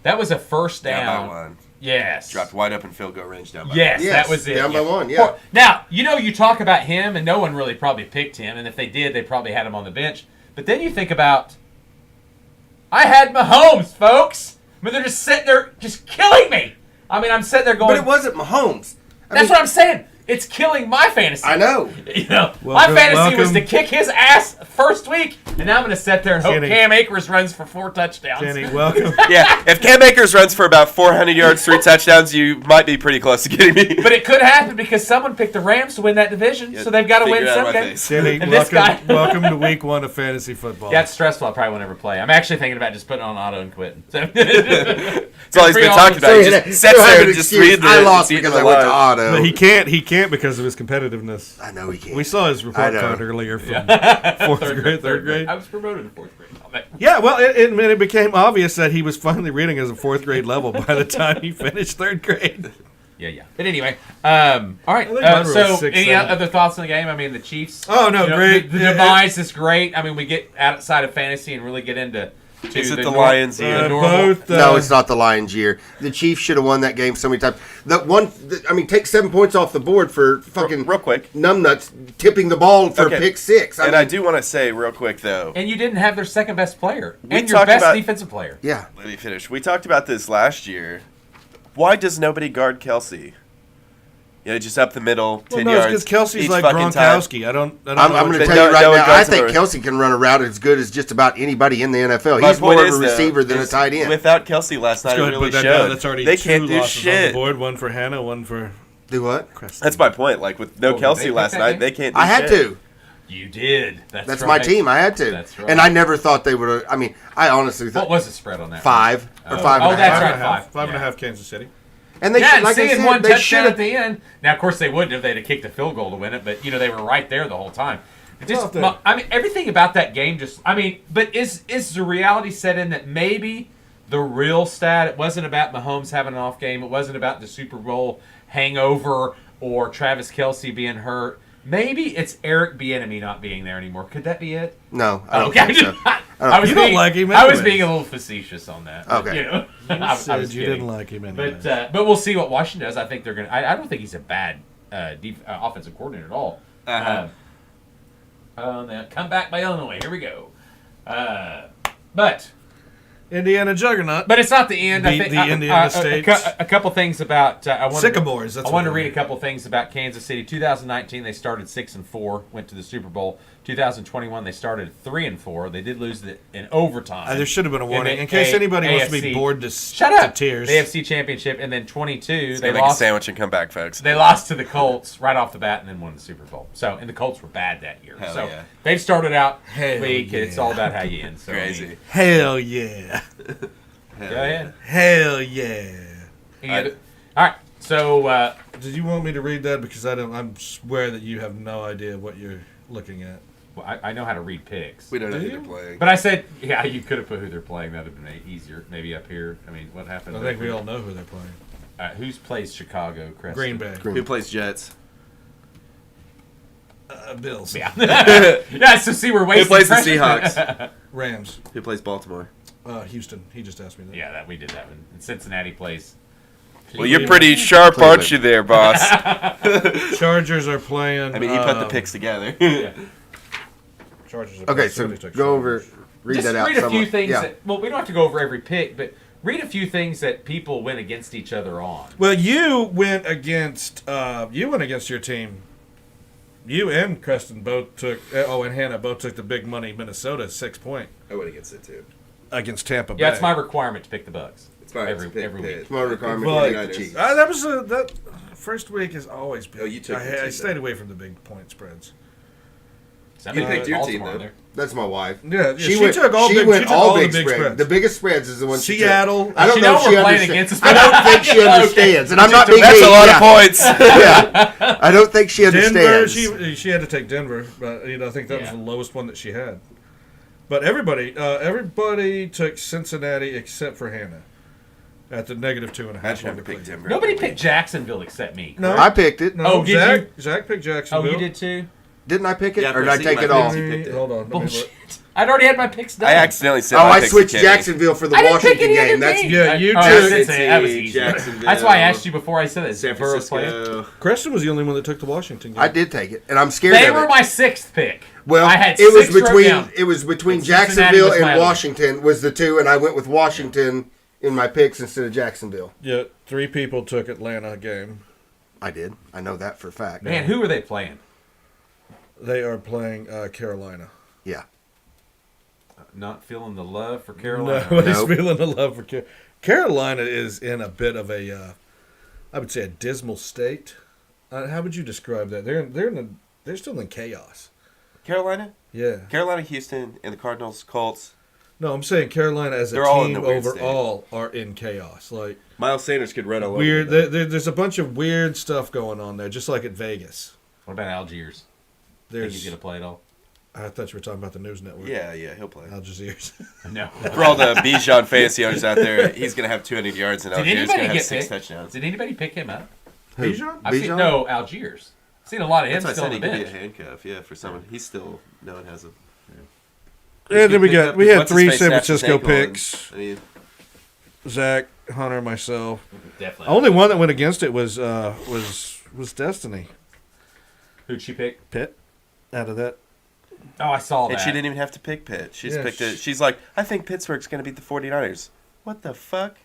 That was a first down. Down by 1. Yes. Dropped wide open field goal range, down by Yes, 1. that was it. down by 1, yeah. Now, you talk about him, and no one really probably picked him, and if they did, they probably had him on the bench. But then you think about, I had Mahomes, folks. I mean, they're just sitting there just killing me. I mean, I'm sitting there going, But it wasn't Mahomes. that's what I'm saying. It's killing my fantasy. I know. My fantasy was welcome. to kick his ass first week, and now I'm going to sit there and hope Kenny. Cam Akers runs for 4 touchdowns. Kenny, welcome. Yeah, if Cam Akers runs for about 400 yards, 3 touchdowns, you might be pretty close to getting me. But it could happen because someone picked the Rams to win that division, Yeah, so they've got to figure win it out of some my games. face. Kenny, And this guy- welcome to week 1 of fantasy football. Yeah, it's stressful. I probably won't ever play. I'm actually thinking about just putting it on auto and quitting. So That's all he's been Free talking about. He just sits Don't have there an and just excuse. read the I lost seat because of I the went to line. auto. But he can't because of his competitiveness. I know he can't. We saw his I report know. card earlier from Yeah. 4th grade, 3rd grade. I was promoted to 4th grade. Yeah, well, it became obvious that he was finally reading as a 4th grade level by the time he finished 3rd grade. Yeah. But anyway, all right. I think mine were So, 6, any 7. other thoughts on the game? I mean, the Chiefs. Oh, no, great. The demise is great. I mean, we get outside of fantasy and really get into. Is it the Lions' year? the normal- Both. No, it's not the Lions' year. The Chiefs should have won that game so many times. Take 7 points off the board for fucking Real quick. numbnuts tipping the ball for Okay. a pick 6. And I do want to say real quick, though, And you didn't have their second best player We and your talked best about- defensive player. Yeah. let me finish. We talked about this last year. Why does nobody guard Kelsey? Just up the middle, 10 Well, no, yards. it's because Kelsey's each like fucking time. Gronkowski. I don't I'm know going what to they- tell you no- right no one now, I guards think him. Kelsey can run a route as good as just about anybody in the NFL. My He's more point of a is, though, receiver than a is tight end. Without Kelsey last night, Let's go it ahead and really put that down. showed. That's already They 2 can't do losses on the shit. board. 1 for Hannah, 1 for Do what? Preston. That's my point. Like, with no Oh, Kelsey they last picked that night, game? they can't do I had shit. to. You did. That's right. my team. I had to. That's right. And I never thought they would have. I mean, I honestly What thought was the spread on that? 5 or Oh. 5 and Oh, a that's half. right. 5.5. 5 and Yeah. a half Kansas City. And they Yeah, should, and like I seeing said, one they should touchdown at have. the end. Now, of course, they wouldn't if they'd have kicked a field goal to win it, but they were right there the whole time. It just, Well, I mean, everything about that game but is the reality set in that maybe the real stat? It wasn't about Mahomes having an off game. It wasn't about the Super Bowl hangover or Travis Kelce being hurt. Maybe it's Eric Bieniemy not being there anymore. Could that be it? No, I don't Okay. think so. I was You don't being, like him I was anyways. being a little facetious on that. but, Okay. I was Said you kidding. didn't like him anyway. But we'll see what Washington does. I think they're going to. I don't think he's a bad offensive coordinator at all. Uh-huh. Now come back by Illinois. Here we go. But Indiana Juggernaut. it's not the end. I Beat think the Indiana States. A couple things about Sycamores. I wanted to read a couple things about Kansas City. 2019, they started 6-4, went to the Super Bowl. 2021, they started 3-4. They did lose in overtime. There should have been a warning the in case anybody wants to AFC be bored to Shut up. to tears. The AFC Championship, and then 22, they Make a lost. sandwich and come back, folks. They lost to the Colts right off the bat, and then won the Super Bowl. So, and the Colts were bad that year. Hell so yeah. they've started out Hell weak, and it's yeah. all about how you end. So, Crazy. Hell yeah. Go ahead. Hell yeah. All right. So, Did you want me to read that? Because I swear that you have no idea what you're looking at. well, I know how to read picks. We don't know Do who you? they're playing. But I said, yeah, you could have put who they're playing. That would have been easier. Maybe up here. I mean, what happened? I think we all know who they're playing. Who's plays Chicago? Creston? Green Bay. Who plays Jets? Bills. Yeah. Yeah. So see, we're wasting. Who plays the pressure. Seahawks? Rams. Who plays Baltimore? Houston. He just asked me that. Yeah, we did that one. And Cincinnati plays. Well, you're pretty sharp, aren't you, there, boss? Chargers are playing. I mean, he put the picks together. Yeah. Chargers are Okay, playing. so Somebody took go over, Chargers. read Just that out. read a few somewhat. things. Yeah. Well, we don't have to go over every pick, but read a few things that people went against each other on. Well, you went against your team. You and Creston both took. And Hannah both took the big money Minnesota 6 point I went against it, too. against Tampa Bay. Yeah, it's my requirement to pick the Bucks. It's fine. Every week. It's my requirement Well, to get the Chiefs. That was that first week has always been. Oh, you took your I team, stayed then. away from the big point spreads. Somebody You picked put your team, Baltimore though. there. That's my wife. Yeah, She took all she big. went She took all all big the big spreads. spreads. The biggest spreads is the one she Seattle. took. I don't She know know if she we're playing understands. against us. I don't think she Okay. understands, and I'm not being That's mean. a lot Yeah. of points. Yeah, I don't think she Denver. understands. She had to take Denver, but I think that was Yeah. the lowest one that she had. But everybody took Cincinnati except for Hannah at the -2.5. Imagine having to pick Denver. Nobody picked Jacksonville except me. No. I picked it. No, Oh, did Zach, you? Zach picked Oh, Jacksonville. you did too? Didn't I pick it, Yeah, or for did I a take seat, it I off? think you picked it. Hold on. let me look. Bullshit. I'd already had my picks done. I accidentally said Oh, my I picks switched to Kenny. Jacksonville for the I didn't Washington pick any other game. That's team. Yeah, you Oh, I took- did say that was easy. Jacksonville. That's why I asked you before I said that. San Burrow's playing. Francisco. Creston was the only one that took the Washington game. I did take it, and I'm scared They of were it. my sixth pick. Well, I had it was six wrote down. between And Cincinnati Jacksonville was my and other. Washington was the two, and I went with Washington in my picks instead of Jacksonville. Yeah, 3 people took Atlanta game. I did. I know that for a fact. Man, who were they playing? They are playing Carolina. Yeah. Not feeling the love for Carolina. Nobody's Nope. feeling the love for Carolina. Is in a bit of a, I would say, a dismal state. How would you describe that? They're still in chaos. Carolina? Yeah. Carolina, Houston, and the Cardinals, Colts. No, I'm saying Carolina as a They're all in team the weird overall are in chaos. Like Miles Sanders could run all weird. over. There's a bunch of weird stuff going on there, just like at Vegas. What about Algiers? Think There's. he's going to play at all? I thought you were talking about the news network. Yeah, he'll play. Algiers. No. For all the Bijan fantasy owners out there, he's going to have 200 yards, and Did Algiers going anybody to have get 6 picked? touchdowns. Did anybody pick him up? Bijan? I've seen, Bijan? no, Algiers. I've seen a lot of him That's why I still said on he the could be a bench. handcuff, yeah, for someone. He's still, no one has him. And then we had What's his 3 face San snapped his Francisco ankle and- picks. I mean, Zach, Hunter, myself. Definitely. Only one that went against it was Destiny Who'd she pick? Pitt. Out of that, Oh, I saw that. and she didn't even have to pick Pitt. She just Yeah, picked it. She's like, I think Pittsburgh's going to beat the 49ers. What the fuck?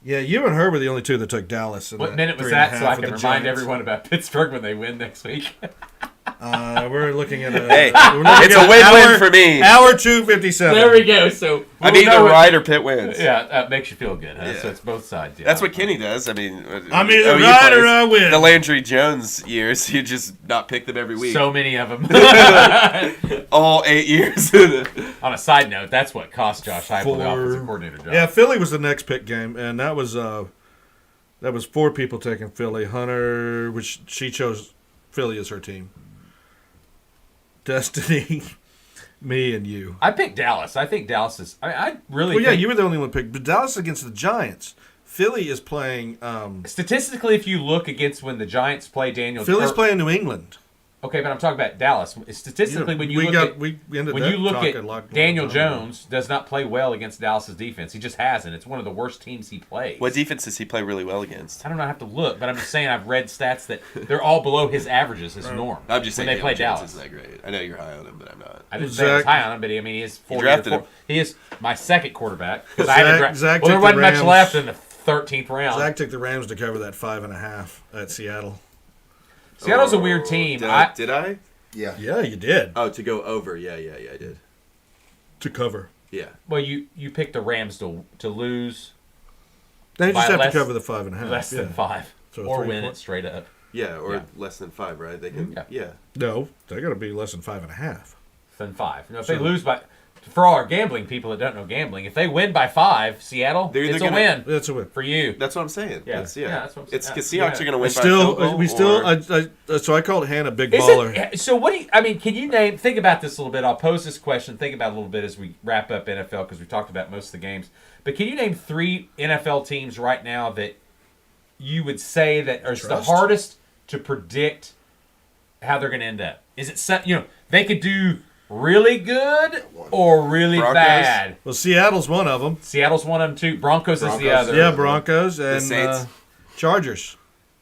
yeah, you and her were the only two that took Dallas. in What that minute was 3.5 that so I for can the remind Giants. everyone about Pittsburgh when they win next week? We're looking at a. Hey, we're looking it's at a win-win hour- for me. Hour 2:57. There we go. So I'm we'll either know right or Pitt wins. Yeah, that makes you feel good, huh? Yeah. So it's both sides. Yeah. That's what Kenny does. I mean, I'm either OU right or plays I win. The Landry Jones years, you just not pick them every week. So many of them. All 8 years. On a side note, that's what cost Josh Heupel the Four- offensive coordinator job. Yeah, Philly was the next pick game, and that was 4 people taking Philly. Hunter, which she chose Philly as her team. Destiny, me, and you. I picked Dallas. I think Dallas is. I really. Well, yeah, think, you were the only one picked. But Dallas against the Giants. Philly is playing. Statistically, if you look against when the Giants play Daniel, Philly's or- playing New England. Okay, but I'm talking about Dallas. Statistically, when you look at Daniel Jones does not play well against Dallas's defense. He just hasn't. It's one of the worst teams he plays. What defense does he play really well against? I don't know. I have to look, but I'm just saying I've read stats that they're all below his averages, his norm. I'm just saying when they play Daniel Dallas. Jones isn't that great. I know you're high on him, but I'm not. I didn't say I was high on him, but I mean he is he is my second quarterback because Zach there took wasn't the much Rams. left in the 13th round. Zach took the Rams to cover that 5.5 at Seattle. Seattle's a weird team. Did I? Yeah. Yeah, you did. Oh, to go over. Yeah, I did. To cover. Yeah. Well, you picked the Rams to lose They just have less- to cover the 5.5. less than 5 So or 3 win it points. straight up. Yeah, or Yeah. less than 5, right? They can. Yeah. Yeah. No, they got to be less than 5.5. Than 5. If So- they lose by, for all our gambling people that don't know gambling, if they win by 5, Seattle, They're either it's gonna- a win That's a win. for you. That's what I'm saying. Yeah. That's, Yeah, that's what I'm saying. It's because Seahawks are going to win by Still, field goal, we still. or- So I called Hannah big Is baller. it, so what do you, I mean, can you name, think about this a little bit. I'll pose this question, think about it a little bit as we wrap up NFL because we've talked about most of the games. But can you name 3 NFL teams right now that you would say that are the Trust? hardest to predict how they're going to end up? Is it, they could do really good or really Broncos? bad? Well, Seattle's one of them. Seattle's one of them too. Broncos is the Broncos other. Yeah, Broncos and Saints? Chargers.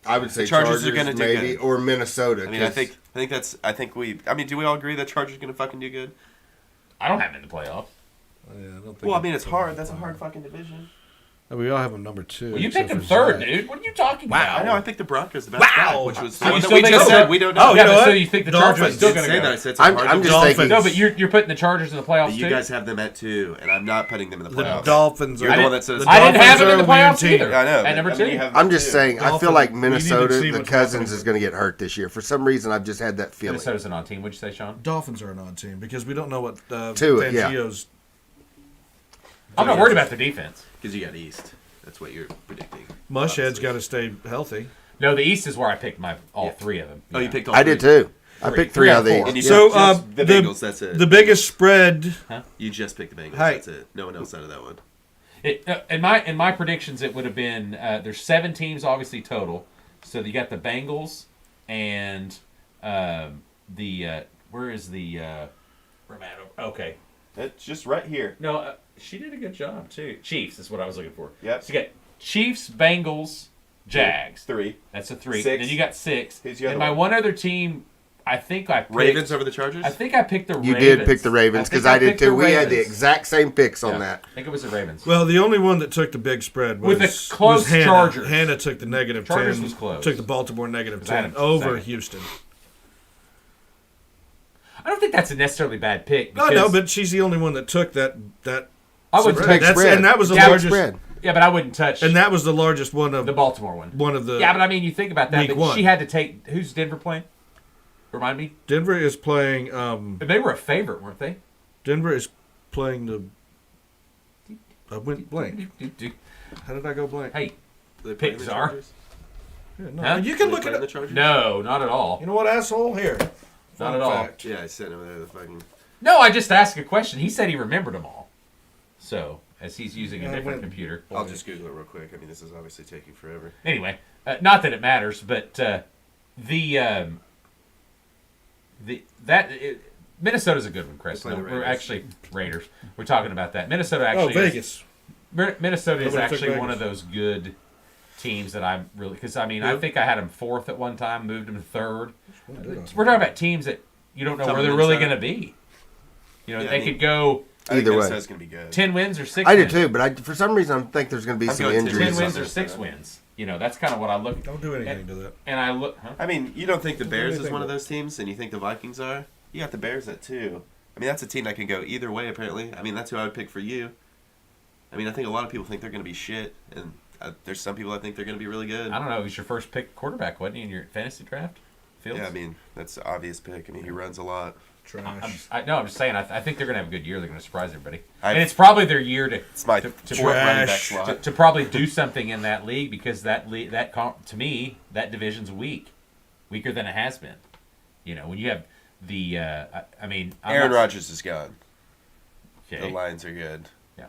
I would say The Chargers Chargers, are gonna do maybe, good. or Minnesota. I mean, I think do we all agree that Chargers are going to fucking do good? I don't have them in the playoffs. Yeah, I don't think Well, I mean, it's hard. That's a hard fucking division. We all have them number 2. Well, you except picked them for third, Zach. dude. What are you talking about? I know. I think the Broncos the best bet, which was So the you one that still we think just so? said. We don't know. Oh, you Yeah, know but so what? you think the Chargers are Dolphins. still Didn't going to say go? that. I said it's I'm hard to just do. thinking- No, but you're putting the Chargers in the playoffs You too. guys have them at 2, and I'm not putting them in the The playoffs. Dolphins You're are. the one that says I didn't have Dolphins them in are the a weird playoffs team. either. Yeah, I know. At but, number I mean, 2. you have them I'm at just 2. saying, I feel Dolphins, like we need to Minnesota, see the what's Cousins, happening. is going to get hurt this year. For some reason, I've just had that feeling. Minnesota's an on team. What'd you say, Sean? Dolphins are an odd team because we don't know what Tua, yeah. Fangio's. I'm not worried about the defense. Because you got East. That's what you're predicting. Mushhead's got to stay healthy. No, the East is where I picked all Yeah. 3 of them. Oh, you Yeah. picked all I three. did too. I Three. picked 3 Three out of out of the four. And you East. So, just the Bengals, that's it. The biggest spread. You just picked the Bengals, Hey. that's it. No one else out of that one. In my predictions, it would have been there's 7 teams obviously total. So you got the Bengals and where is the where am I at? Okay, It's just right here. no, she did a good job too. Chiefs is what I was looking for. Yep. So you got Chiefs, Bengals, Jags. 3. That's a 3. 6. Then you got 6. Who's the and other my one? one other team, I think I picked, Ravens over the Chargers? I think I picked the You Ravens. did pick the Ravens because think I did picked the too. We had the Ravens. exact same picks on Yeah, that. I think it was the Ravens. Well, the only one that took the big spread was, With a close Hannah. Chargers. Hannah took the negative Chargers 10. was close. Took the Baltimore negative I had 10 them over second. Houston. I don't think that's a necessarily bad pick. No, because but she's the only one that took that. I would spread. Take That's- spread. and that was the Yeah, largest. Spread. Yeah, but I wouldn't touch And that was the largest one the of Baltimore one. the. Yeah, but I mean, you think about that. Week But one. she had to take who's Denver playing? Remind me. Denver is playing. They were a favorite, weren't they? Denver is playing the. I went blank. How did I go blank? Hey, They Pick playing the czar. Chargers? Yeah, no, Huh? you can They look playing at the it. Chargers? no, not at all. You know what, asshole? Here. Not Fun at all. fact. Yeah, he's sitting over there. The fucking. No, I just asked a question. He said he remembered them all. So, as he's using a Yeah, different when- computer. I'll just Google it real quick. I mean, this is obviously taking forever. Anyway, not that it matters, but Minnesota's a good one, Chris. They play No, the we're Raiders. actually Raiders. We're talking about that. Minnesota Oh, actually. Vegas. Minnesota is Nobody took actually one Vegas. of those good teams that I'm really because I mean I think I had them 4th at one time, moved them to 3rd. We're talking about teams that you don't know Tell where me they're really inside. going to be. You know, Yeah, they I mean- could go I think Either way. Minnesota's going to be good. 10 wins or 6 I wins. did too, but for some reason I think there's going to be I'm some going 10 injuries. 10 wins or Minnesota. 6 wins. You know, that's kind of what I look. Don't do anything to that. And I look. Huh? I mean, you don't think the Bears is anything one of but- those teams, and you think the Vikings are? You got the Bears at 2. I mean, that's a team that can go either way, apparently. I mean, that's who I would pick for you. I mean, I think a lot of people think they're going to be shit, and there's some people that think they're going to be really good. I don't know. He was your first pick quarterback, wasn't he, in your fantasy draft? Fields? Yeah, I mean, that's an obvious pick. I mean, he runs a lot. Trash. I'm just saying. I think they're going to have a good year. They're going to surprise everybody, I've- and it's probably their year It's my to fourth running back trash. slot. to probably do something in that league because to me that division's weaker than it has been. You know, when you have the I mean, Aaron Rodgers is gone. Okay. The Lions are good. Yeah.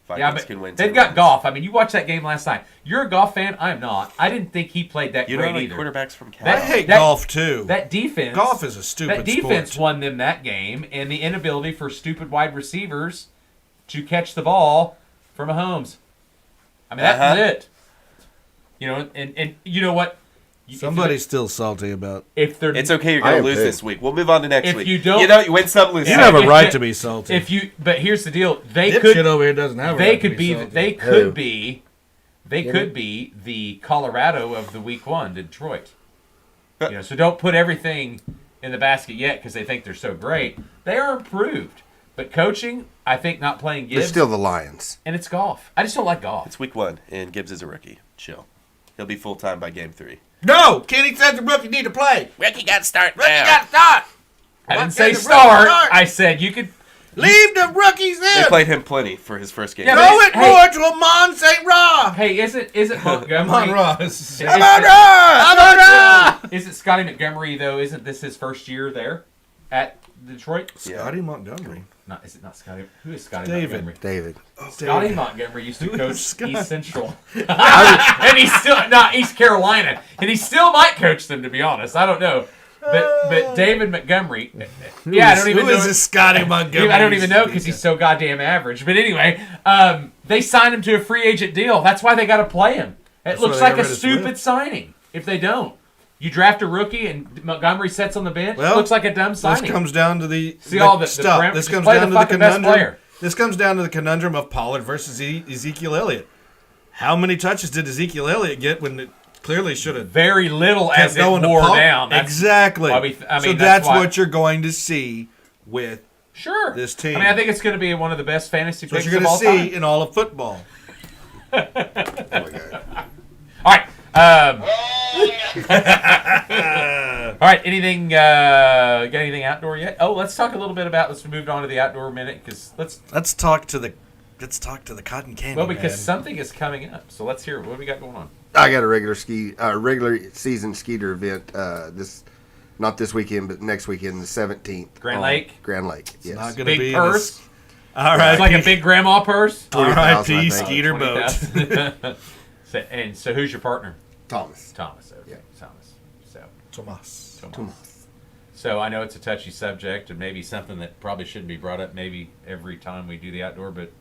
Vikings can win. they've 10 got wins. Goff. I mean, you watched that game last night. You're a Goff fan. I am not. I didn't think he played that You great don't like either. quarterbacks from Cal. I hate that- golf too. That defense. Golf is a stupid That defense sport. won them that game, and the inability for stupid wide receivers to catch the ball for Mahomes. I mean, that's it. You know, and you know what? Somebody's still salty about. If they're It's okay. You're I going am to lose too. this week. We'll move on to next If week. you don't- you win some, lose You some. have a if- right to be salty. if you, but here's the deal: they Dipshit could, over here doesn't have a they right to could be, salty. they Who? could be, they You could know? be the Colorado of the week one, Detroit. You know, so don't put everything in the basket yet because they think they're so great. They are improved, but coaching, I think, not playing They're Gibbs, still the Lions. and it's golf. I just don't like golf. It's week 1, and Gibbs is a rookie. Chill. He'll be full time by game 3. No, Kenny said the rookie need to play. Rookie got to start Rookie got to start. I Why didn't say can't the start. rookie start? I said you could. Leave the rookies They in. played him plenty for his first game. Yeah, Throw it Hey. more to Amon St. Ra. Hey, isn't Montgomery? Amon Ra. Is- Amon Ra. Amon Ra. Isn't Scotty Montgomery though? Isn't this his first year there at Detroit? Scotty Montgomery. Not is it not Scotty? Who is Scotty David. Montgomery? David. Scotty Montgomery used to coach Scott? East Central, and he's still not East Carolina, and he still might coach them. To be honest, I don't know. But David Montgomery, yeah, I don't even Who know. is this Scotty Montgomery? I don't even know because he's so goddamn average. But anyway, they signed him to a free agent deal. That's why they got to play him. It looks why they like got a rid of stupid Swift. signing if they don't. You draft a rookie and Montgomery sits on the bench. Well, It looks like a dumb This signing. comes down to the See all the stop. param- This just comes play down the to the fucking best conundrum. player. This comes down to the conundrum of Pollard versus Ezekiel Elliott. How many touches did Ezekiel Elliott get when it clearly should have Very little kept as it going to wore Pollard? down. That's, Exactly. why we- I so mean, that's why- what you're going to see with Sure. this team. I mean, I think it's going to be one of the best fantasy what picks you're of going all to see time. in all of football. Oh my God. All right. All right. Anything? Got anything outdoor yet? Oh, let's talk a little bit about. Let's move on to the outdoor minute because Let's talk to the cotton candy. Well, because man. something is coming up. So let's hear what do we got going on. I got a regular season skeeter event not this weekend, but next weekend, the 17th. Grand on Lake? Grand Lake, yes. not going to Big be purse. All right. It's like a big grandma purse. 20,000, I R.I.P. think. Skeeter boat. 20,000. So who's your partner? Thomas. Thomas. Okay. Yeah. Thomas. So Tomas. So I know it's a touchy subject and maybe something that probably shouldn't be brought up maybe every time we do the outdoor, but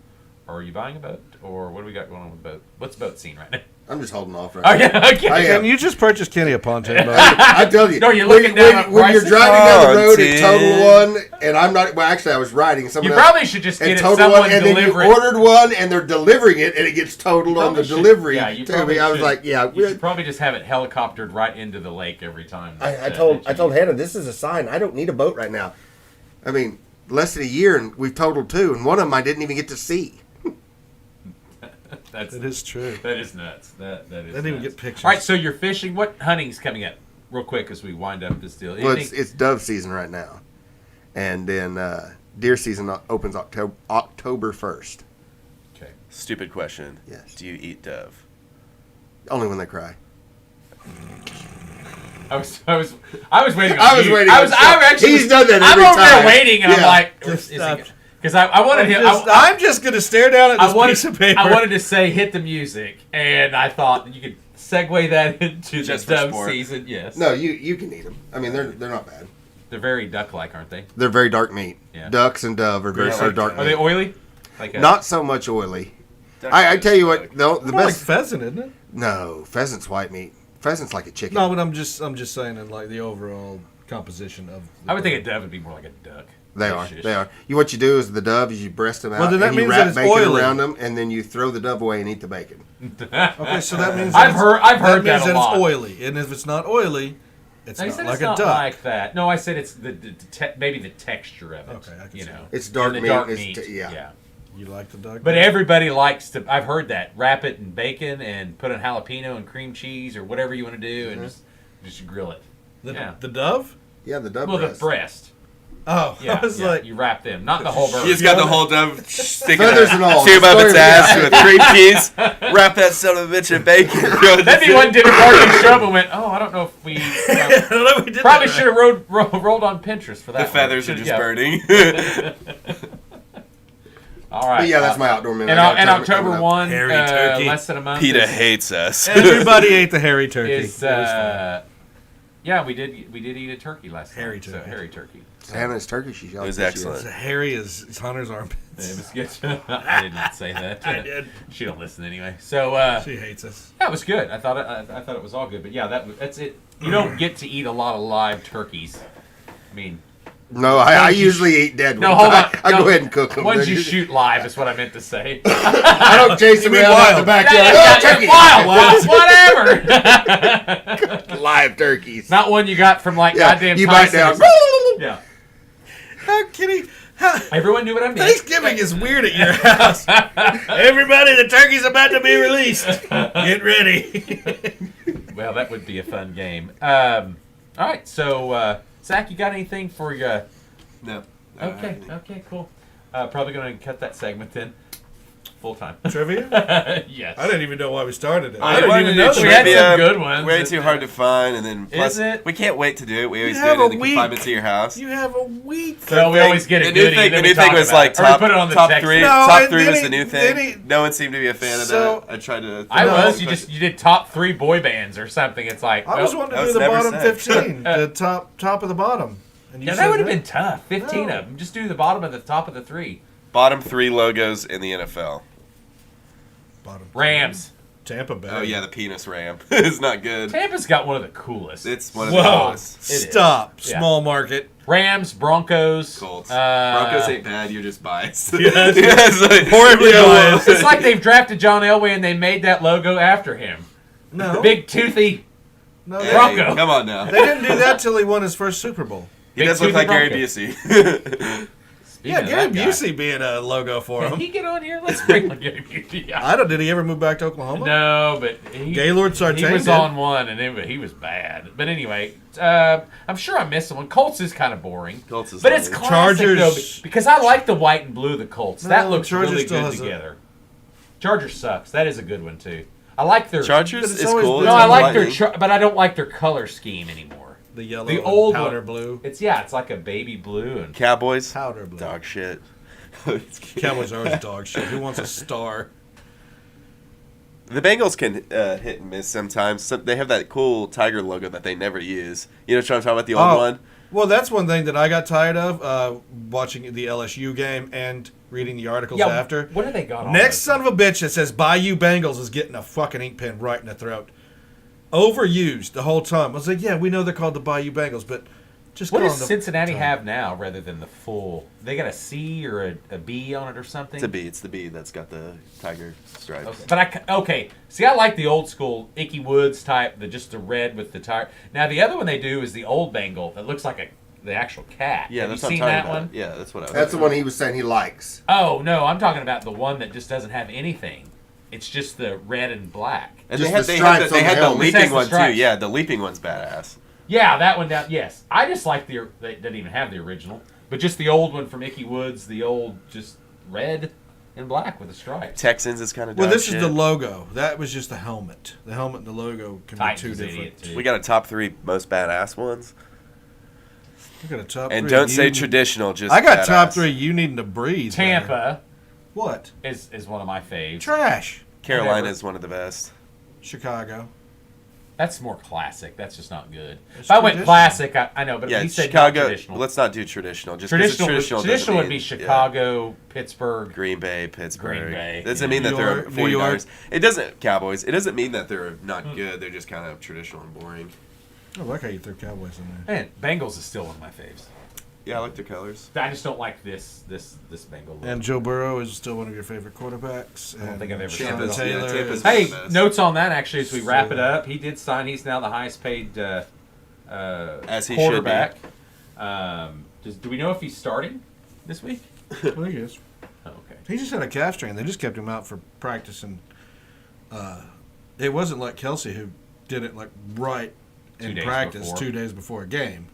are you buying a boat or what do we got going on with the boat? What's the boat scene right now? I'm just holding off right Oh, now. yeah, okay. I am. Can you just purchase Kenny a pontoon boat? I tell you. No, you're looking down at when you're prices. driving down the road Oh, at Total One, and I'm not. Well, actually, I was riding. Someone You else, probably should just at get it Total someone One, and then you deliver it. ordered one, and they're delivering it, and it gets totaled on the Probably should- delivery yeah, you to probably me. I was should. like, yeah. You should probably just have it helicoptered right into the lake every time. I told Hannah, this is a sign. I don't need a boat right now. I mean, less than a year, and we've totaled 2, and one of them I didn't even get to see. That's It is true. that is nuts. That is. They didn't even nuts. get pictures. All right, so you're fishing. What hunting's coming up? Real quick as we wind up this deal. Well, Anything- it's dove season right now, and then deer season opens October 1st. okay. Stupid question. Yes. Do you eat dove? Only when they cry. I was waiting. On I was you. waiting I on was. Scott. I'm actually. He's done that I'm every over there time. waiting, and I'm Yeah. like, Just stop. because I wanted him. I'm just going to stare down at this piece of paper. I wanted to say hit the music, and I thought you could segue that into Just the for dove sport. season. Yes. No, you can eat them. I mean, they're not bad. They're very duck-like, aren't they? They're very dark meat. Yeah. Ducks and dove are very Yeah, are dark Are they meat. oily? Like Not so much oily. Duck I is tell you what, like- the More like best. pheasant, isn't it? No, pheasant's white meat. Pheasant's like a chicken. No, but I'm just saying in like the overall composition of. The I would think a dove would be more like a duck. They are. Fish. They are. What you do is the dove is you breast them out Well, then that and you means wrap that it's bacon oily. around them, and then you throw the dove away and eat the bacon. Okay, so that means I've heard that that means a that lot. it's oily, and if it's not oily, it's I not said like it's a not duck. like that. No, I said it's maybe the texture of it. Okay, I can you see know, that. It's dark And the meat. dark It's meat. yeah. You like the duck? But everybody likes to. I've heard that wrap it in bacon and put in jalapeno and cream cheese or whatever you want to do, and just grill it. the dove? Yeah, the dove Well, breast. the breast. Oh, Yeah, I was yeah, like, you wrap them, not the whole bird. You just got the whole dove sticking Feathers and all. tube up its Story- ass yeah. with cream cheese. Wrap that son of a bitch in bacon. throw it That'd be in. one did a bargain shop and went, oh, I don't know if we I don't know, we did probably that should have rolled on Pinterest for that. The one. feathers are Should've- just yeah. burning. All right. But yeah, that's my outdoor meal. And, I got a and tournament October coming up. 1, Hairy turkey. less than a month. PETA hates us. Everybody ate the hairy turkey. Is, It was fun. yeah, we did eat a turkey last Hairy night. turkey. So, hairy turkey. So, Hannah's turkey. She It was excellent. It's hairy as Hunter's armpits. it was good. I didn't say that. I did. She don't listen anyway. So She hates us. yeah, it was good. I thought it was all good. But yeah, that's it. You don't get to eat a lot of live turkeys. I mean, No, I usually eat dead no, ones. hold on. I No, go ahead and cook them. ones you shoot live is what I meant to say. I don't chase them mean around out the wild. backyard. Yeah, Oh, turkey! whatever. Live turkeys. Not one you got from like Yeah, goddamn you bite Tyson. down. Yeah. How can he? How, Everyone knew what I meant. Thanksgiving is weird at your house. Everybody, the turkey's about to be released. Get ready. Well, that would be a fun game. All right, so Zach, you got anything for you? No. Okay, cool. Probably going to cut that segment then. Full time. Trivia? Yes. I didn't even know why we started it. I I didn't wanted even to know do We that. had trivia. some good ones. Way too hard to find, and then plus Is it? we can't wait to do it. We always You do have it in a the week. confinement to your house. You have a week. So we always get a the new goodie. thing, and then the we new thing talk was about like it. Or we top, put it on the top text. three. No, top and three then was he- the new then thing. he- No one seemed to be a fan of So- that. I tried to. I No, was. You did top 3 boy bands or something. It's like I was well, wanting that to do was the never bottom said. 15, the top of the bottom. And you yeah, said that would have no. been tough. 15 No. of them. Just do the bottom of the top of the 3. Bottom 3 logos in the NFL. Bottom. Rams. Tampa Bay. Oh yeah, the penis ram is not good. Tampa's got one of the coolest. It's one of the Whoa. coolest. It is. Stop. Yeah. Small market. Rams, Broncos. Colts. Uh, Broncos ain't bad. You're just biased. Yes. It's like, Horribly well, biased. It's like they've drafted John Elway and they made that logo after him. No. Big toothy. No, hey, they, Bronco. come on now. they didn't do that till he won his first Super Bowl. He Big does look toothy like Gary Bronco. Busey. Speaking Yeah, of Gary that guy. Busey being a logo for Can him. he get on here? Let's bring on Gary Busey. I don't. Did he ever move back to Oklahoma? No, but Gaylord Sartain he was did. on one, and he was bad. But anyway, I'm sure I missed one. Colts is kind of boring. Colts is but it's lame. classic, Chargers- though, because I like the white and blue of the Colts. No, That looks Chargers really still good has a- together. Chargers sucks. That is a good one, too. I like their... Chargers But it's is always cool. been- No, It's I like lightning. their... But I don't like their color scheme anymore. The yellow, The and old powder one. blue, It's like a baby blue and... Cowboys. powder blue. Dog shit. Cowboys are always dog shit. Who wants a star? The Bengals can hit and miss sometimes. They have that cool tiger logo that they never use. You know what I'm talking about? The old one? Well, that's one thing that I got tired of watching the LSU game and reading the articles after. What do they got on Next those? son of a bitch that says Bayou Bengals is getting a fucking ink pen right in the throat. Overused the whole time. I was like, yeah, we know they're called the Bayou Bengals, but just What call does them Cincinnati the have now rather than the full? They got a C or a B on it or something? It's a B. It's the B that's got the tiger stripes. Okay. But see, I like the old school Icky Woods type, just the red with the tire. Now the other one they do is the old Bengal that looks like the actual cat. Yeah, Have that's you what I'm seen talking that about. one? Yeah, that's what I was That's the one he was saying he likes. Oh no, I'm talking about the one that just doesn't have anything. It's just the red and black. And Just they the had stripes the on the helmet. It leaping has the one too. stripes. Yeah, the leaping one's badass. Yeah, that one down. Yes, I just like they didn't even have the original, but just the old one from Icky Woods, the old just red and black with the stripes. Texans is kind of Well, dog this shit. is the logo. That was just the helmet. The helmet and the logo can Titans be two idiot, different. too. We got a top 3 most badass ones. I got a top And 3. don't say You- traditional, just I got badass. top 3. You needing to breathe. man. Tampa What? is one of my faves. Trash. Carolina Whatever. is one of the best. Chicago. That's more classic. That's just not good. It's If I went traditional. classic, I know, but Yeah, he said Chicago. not traditional. Let's not do traditional. Just 'cause it's Traditional doesn't would mean- be yeah. Chicago, Pittsburgh. Green Bay, Pittsburgh. Green Bay, Doesn't yeah. mean that New they're York, New 49ers. It doesn't Cowboys. It doesn't mean that they're not good. They're just kind of traditional and boring. I like how you threw Cowboys in there. Man, Bengals is still one of my faves. Yeah, I like their colors. I just don't like this Bengal look. And Joe Burrow is still one of your favorite quarterbacks. I don't think I've ever Sean said that. Taylor. Yeah, Tampa's is- Hey, the best. notes on that actually as we wrap it So- up. He did sign. He's now the highest paid As he should be. quarterback. Do we know if he's starting this week? Well, he is. Oh, okay. He just had a calf strain. They just kept him out for practice, and it wasn't like Kelsey who did it like right 2 in days practice before. 2 days before a game.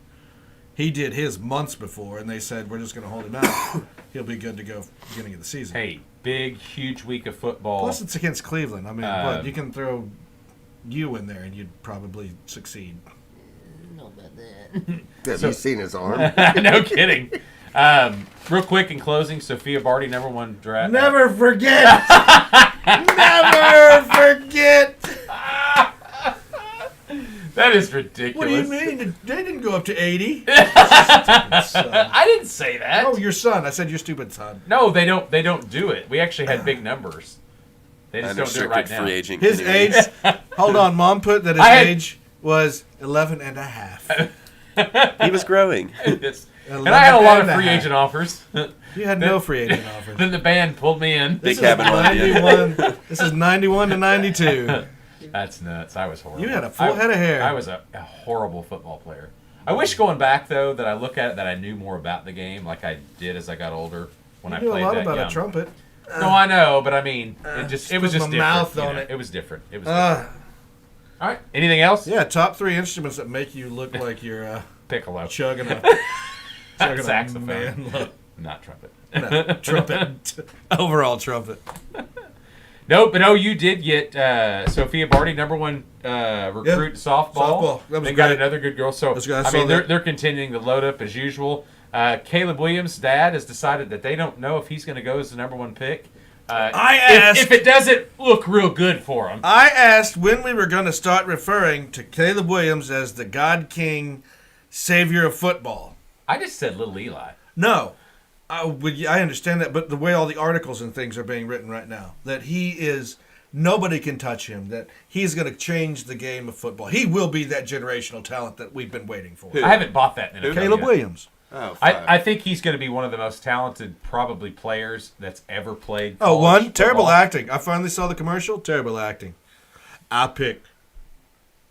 He did his months before, and they said we're just going to hold him out. He'll be good to go beginning of the season. Hey, big, huge week of football. Plus, it's against Cleveland. I mean, Um, you can throw you in there, and you'd probably succeed. Have you seen his arm? No kidding. Real quick in closing, Sophia Barty, number 1 draft. Never forget. Never forget. That is ridiculous. What do you mean? They didn't go up to 80. I didn't say that. Oh, your son. I said your stupid son. No, they don't. They don't do it. We actually had big numbers. They just don't do it right now. free agent. His age. Hold on, Mom put that his age was 11 and a half. He was growing. And I had a lot of free agent offers. You had no free agent offers. Then the band pulled me in. Big cabin one. 91. This is 91 to 92. That's nuts. I was horrible. You had a full head of hair. I was a horrible football player. I wish going back though that I look at it that I knew more about the game like I did as I got older when I You knew played a lot that about young. a trumpet. No, I know, but I mean, it was just put my different. mouth you on know? it. It was different. It was different. All right. Anything else? Yeah, top 3 instruments that make you look like you're Piccolo. chugging a Saxophone. man. Look. Not trumpet. No, trumpet. Overall trumpet. No, but no, you did get Sophia Barty, number 1 recruit softball. Softball. That was they got great. another good girl. So That's good. I I saw mean, that. they're continuing to load up as usual. Caleb Williams' dad has decided that they don't know if he's going to go as the number 1 pick. I asked if it doesn't look real good for him. I asked when we were going to start referring to Caleb Williams as the God King, savior of football. I just said Little Eli. No. I understand that, but the way all the articles and things are being written right now, that he is, nobody can touch him, that he's going to change the game of football. He will be that generational talent that we've been waiting for. I haven't bought that in NFL Caleb yet. Williams. Oh, fuck. I think he's going to be one of the most talented, probably, players that's ever played. Oh, college one, terrible football. acting. I finally saw the commercial. Terrible acting. I picked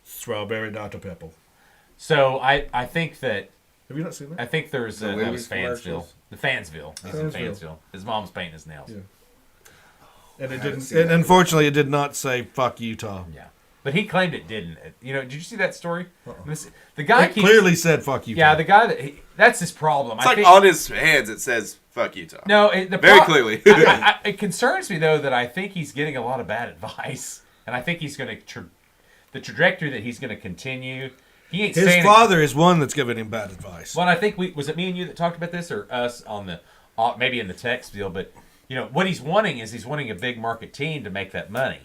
Strawberry Dr. Pepper. So I think that Have you not seen that? I think there's that Wendy's was Fansville. commercials? The Fansville. He's in Fansville. Fansville. His mom's painting his nails. Yeah. And it haven't didn't. seen And that. unfortunately, it did not say "fuck Utah." Yeah. But he claimed it didn't. You know, did you see that story? The guy It keeps, clearly said "fuck Utah." Yeah, the guy that's his problem. It's like on his hands it says "fuck Utah." No, Very clearly. it concerns me though that I think he's getting a lot of bad advice, and I think he's going to the trajectory that he's going to continue. He ain't His saying father is one that's giving him bad advice. Well, I think was it me and you that talked about this, or us on the maybe in the text deal? But you know what he's wanting is a big market team to make that money,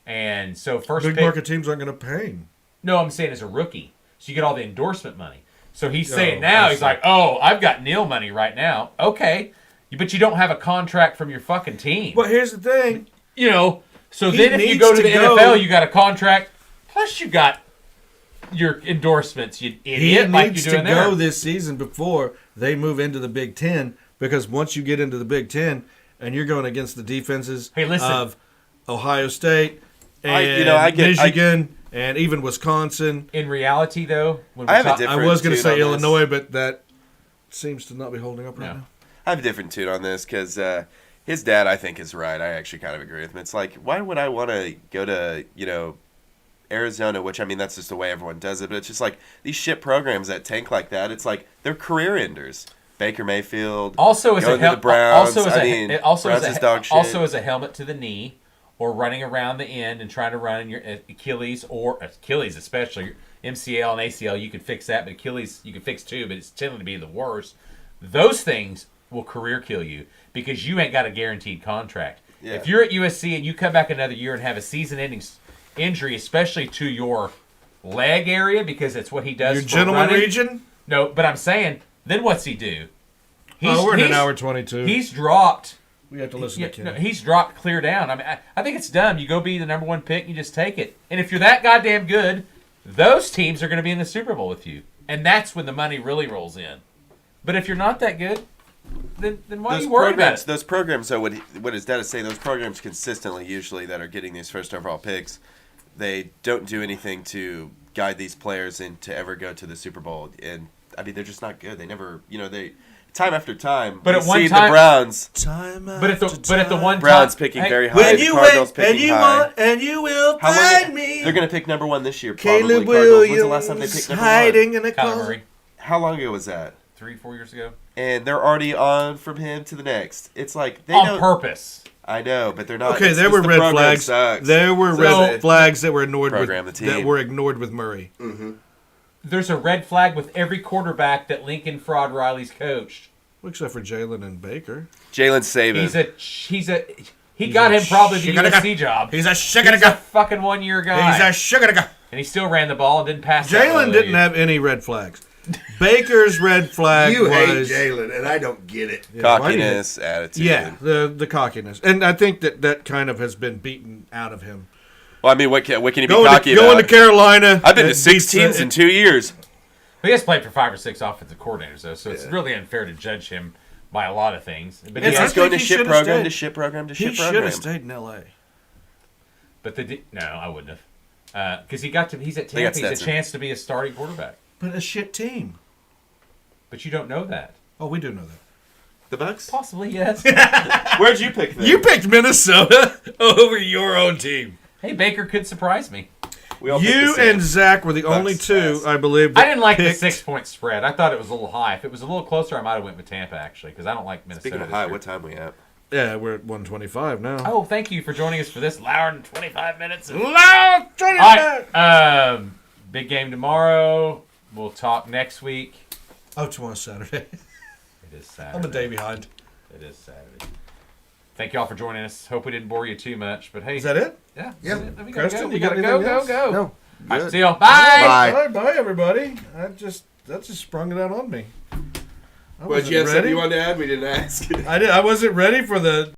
and so first Big pick, market teams aren't going to pay him. No, I'm saying as a rookie, so you get all the endorsement money. So he's saying Oh, now I he's see. like, oh, I've got Neil money right now. Okay, but you don't have a contract from your fucking team. But here's the thing: You know, so He then if you needs go to to the go- NFL, you got a contract, plus you got your endorsements, you he idiot, like needs you're to doing go there. this season before they move into the Big Ten, because once you get into the Big Ten and you're going against the defenses Hey, listen. of Ohio State and I get- Michigan and even Wisconsin. In reality, though, when I have a I different was going to tune say on this. Illinois, but that seems to not be holding up right No. now. I have a different tune on this because his dad, I think, is right. I actually kind of agree with him. It's like, why would I want to go to, Arizona, which, I mean, that's just the way everyone does it, but it's just like these shit programs that tank like that, it's like they're career enders. Baker Mayfield, Also as going a to the Browns. also as I mean, also Browns as is a dog shit. also as a helmet to the knee, or running around the end and trying to run in your Achilles especially your MCL and ACL. You can fix that, but Achilles you can fix too, but it's tending to be the worst. Those things will career kill you because you ain't got a guaranteed contract. Yeah. If you're at USC and you come back another year and have a season-ending injury, especially to your leg area, because that's what he does. Your for gentleman running. region? No, but I'm saying, then what's he do? We're in an hour 22. He's dropped. We have to listen to Ken. No, he's dropped clear down. I mean, I think it's dumb. You go be the number 1 pick, you just take it. And if you're that goddamn good, those teams are going to be in the Super Bowl with you, and that's when the money really rolls in. But if you're not that good, then why are you worried about it? Those programs, though, what his dad is saying, those programs consistently, usually, that are getting these first overall picks, they don't do anything to guide these players in to ever go to the Super Bowl. And, I mean, they're just not good. They never, time after time, But we at one see time- the Browns. But at the one Browns time, picking hey, very high, When the you Cardinals wait and picking you high. want and you will How long- find me. They're going to pick number 1 this year, probably. Caleb Cardinals. When's the last time they Williams picked number 1? hiding in a Kyler closet. Murray, How long ago was that? 3-4 years ago, And they're already on from him to the next. It's like they on don't. purpose. I know, but they're not. Okay, it's there just were the red program flags. sucks. There were So- red flags that were ignored Program the with team. that were ignored with Murray. There's a red flag with every quarterback that Lincoln Fraud Riley's coached. Well, except for Jalen and Baker. Jalen Saban. He got him probably the USC job. He's a He's a fucking 1 year guy. He's a sugar. And he still ran the ball and didn't pass. Jalen didn't have any red flags. Baker's red flag You was hate Jalen, and I don't get it. Cockiness, attitude. Yeah, the cockiness, and I think that kind of has been beaten out of him. Well, I mean, what can he be cocky Going about? to Carolina. I've been to 6 teams in 2 years. He has played for 5 or 6 offensive coordinators, though, so it's really unfair to judge him by a lot of things. But He's I going to think he ship should've program stayed. to ship program to ship He should program. have stayed in L.A. But no, I wouldn't have, because he's at They got Tampa. He's a Stetson. chance to be a starting quarterback. But a shit team. But you don't know that. Oh, we do know that. The Bucks? Possibly, yes. Where'd you pick them? You picked Minnesota over your own team. Hey, Baker could surprise me. We all picked You the same. and Zach were the Bucks only two, ass. I believe. I that didn't like picked- the 6-point spread. I thought it was a little high. If it was a little closer, I might have went with Tampa, actually, because I don't like Minnesota. Speaking of this high, year. what time we at? Yeah, we're at 125 now. Oh, thank you for joining us for this hour and 25 minutes. All Loud, right, big game tomorrow. We'll talk next week. Oh, tomorrow's Saturday. It is Saturday. I'm a day behind. It is Saturday. Thank y'all for joining us. Hope we didn't bore you too much, but hey. Is that it? Yeah. Yeah. That's it. We gotta Kristen, go. you We got gotta go, anything go, else? go. No. All right, Good. see y'all. Bye. Bye. Bye, everybody. That just sprung it out on me. I What, wasn't you have something ready. you wanted to add? We didn't ask. I wasn't ready for the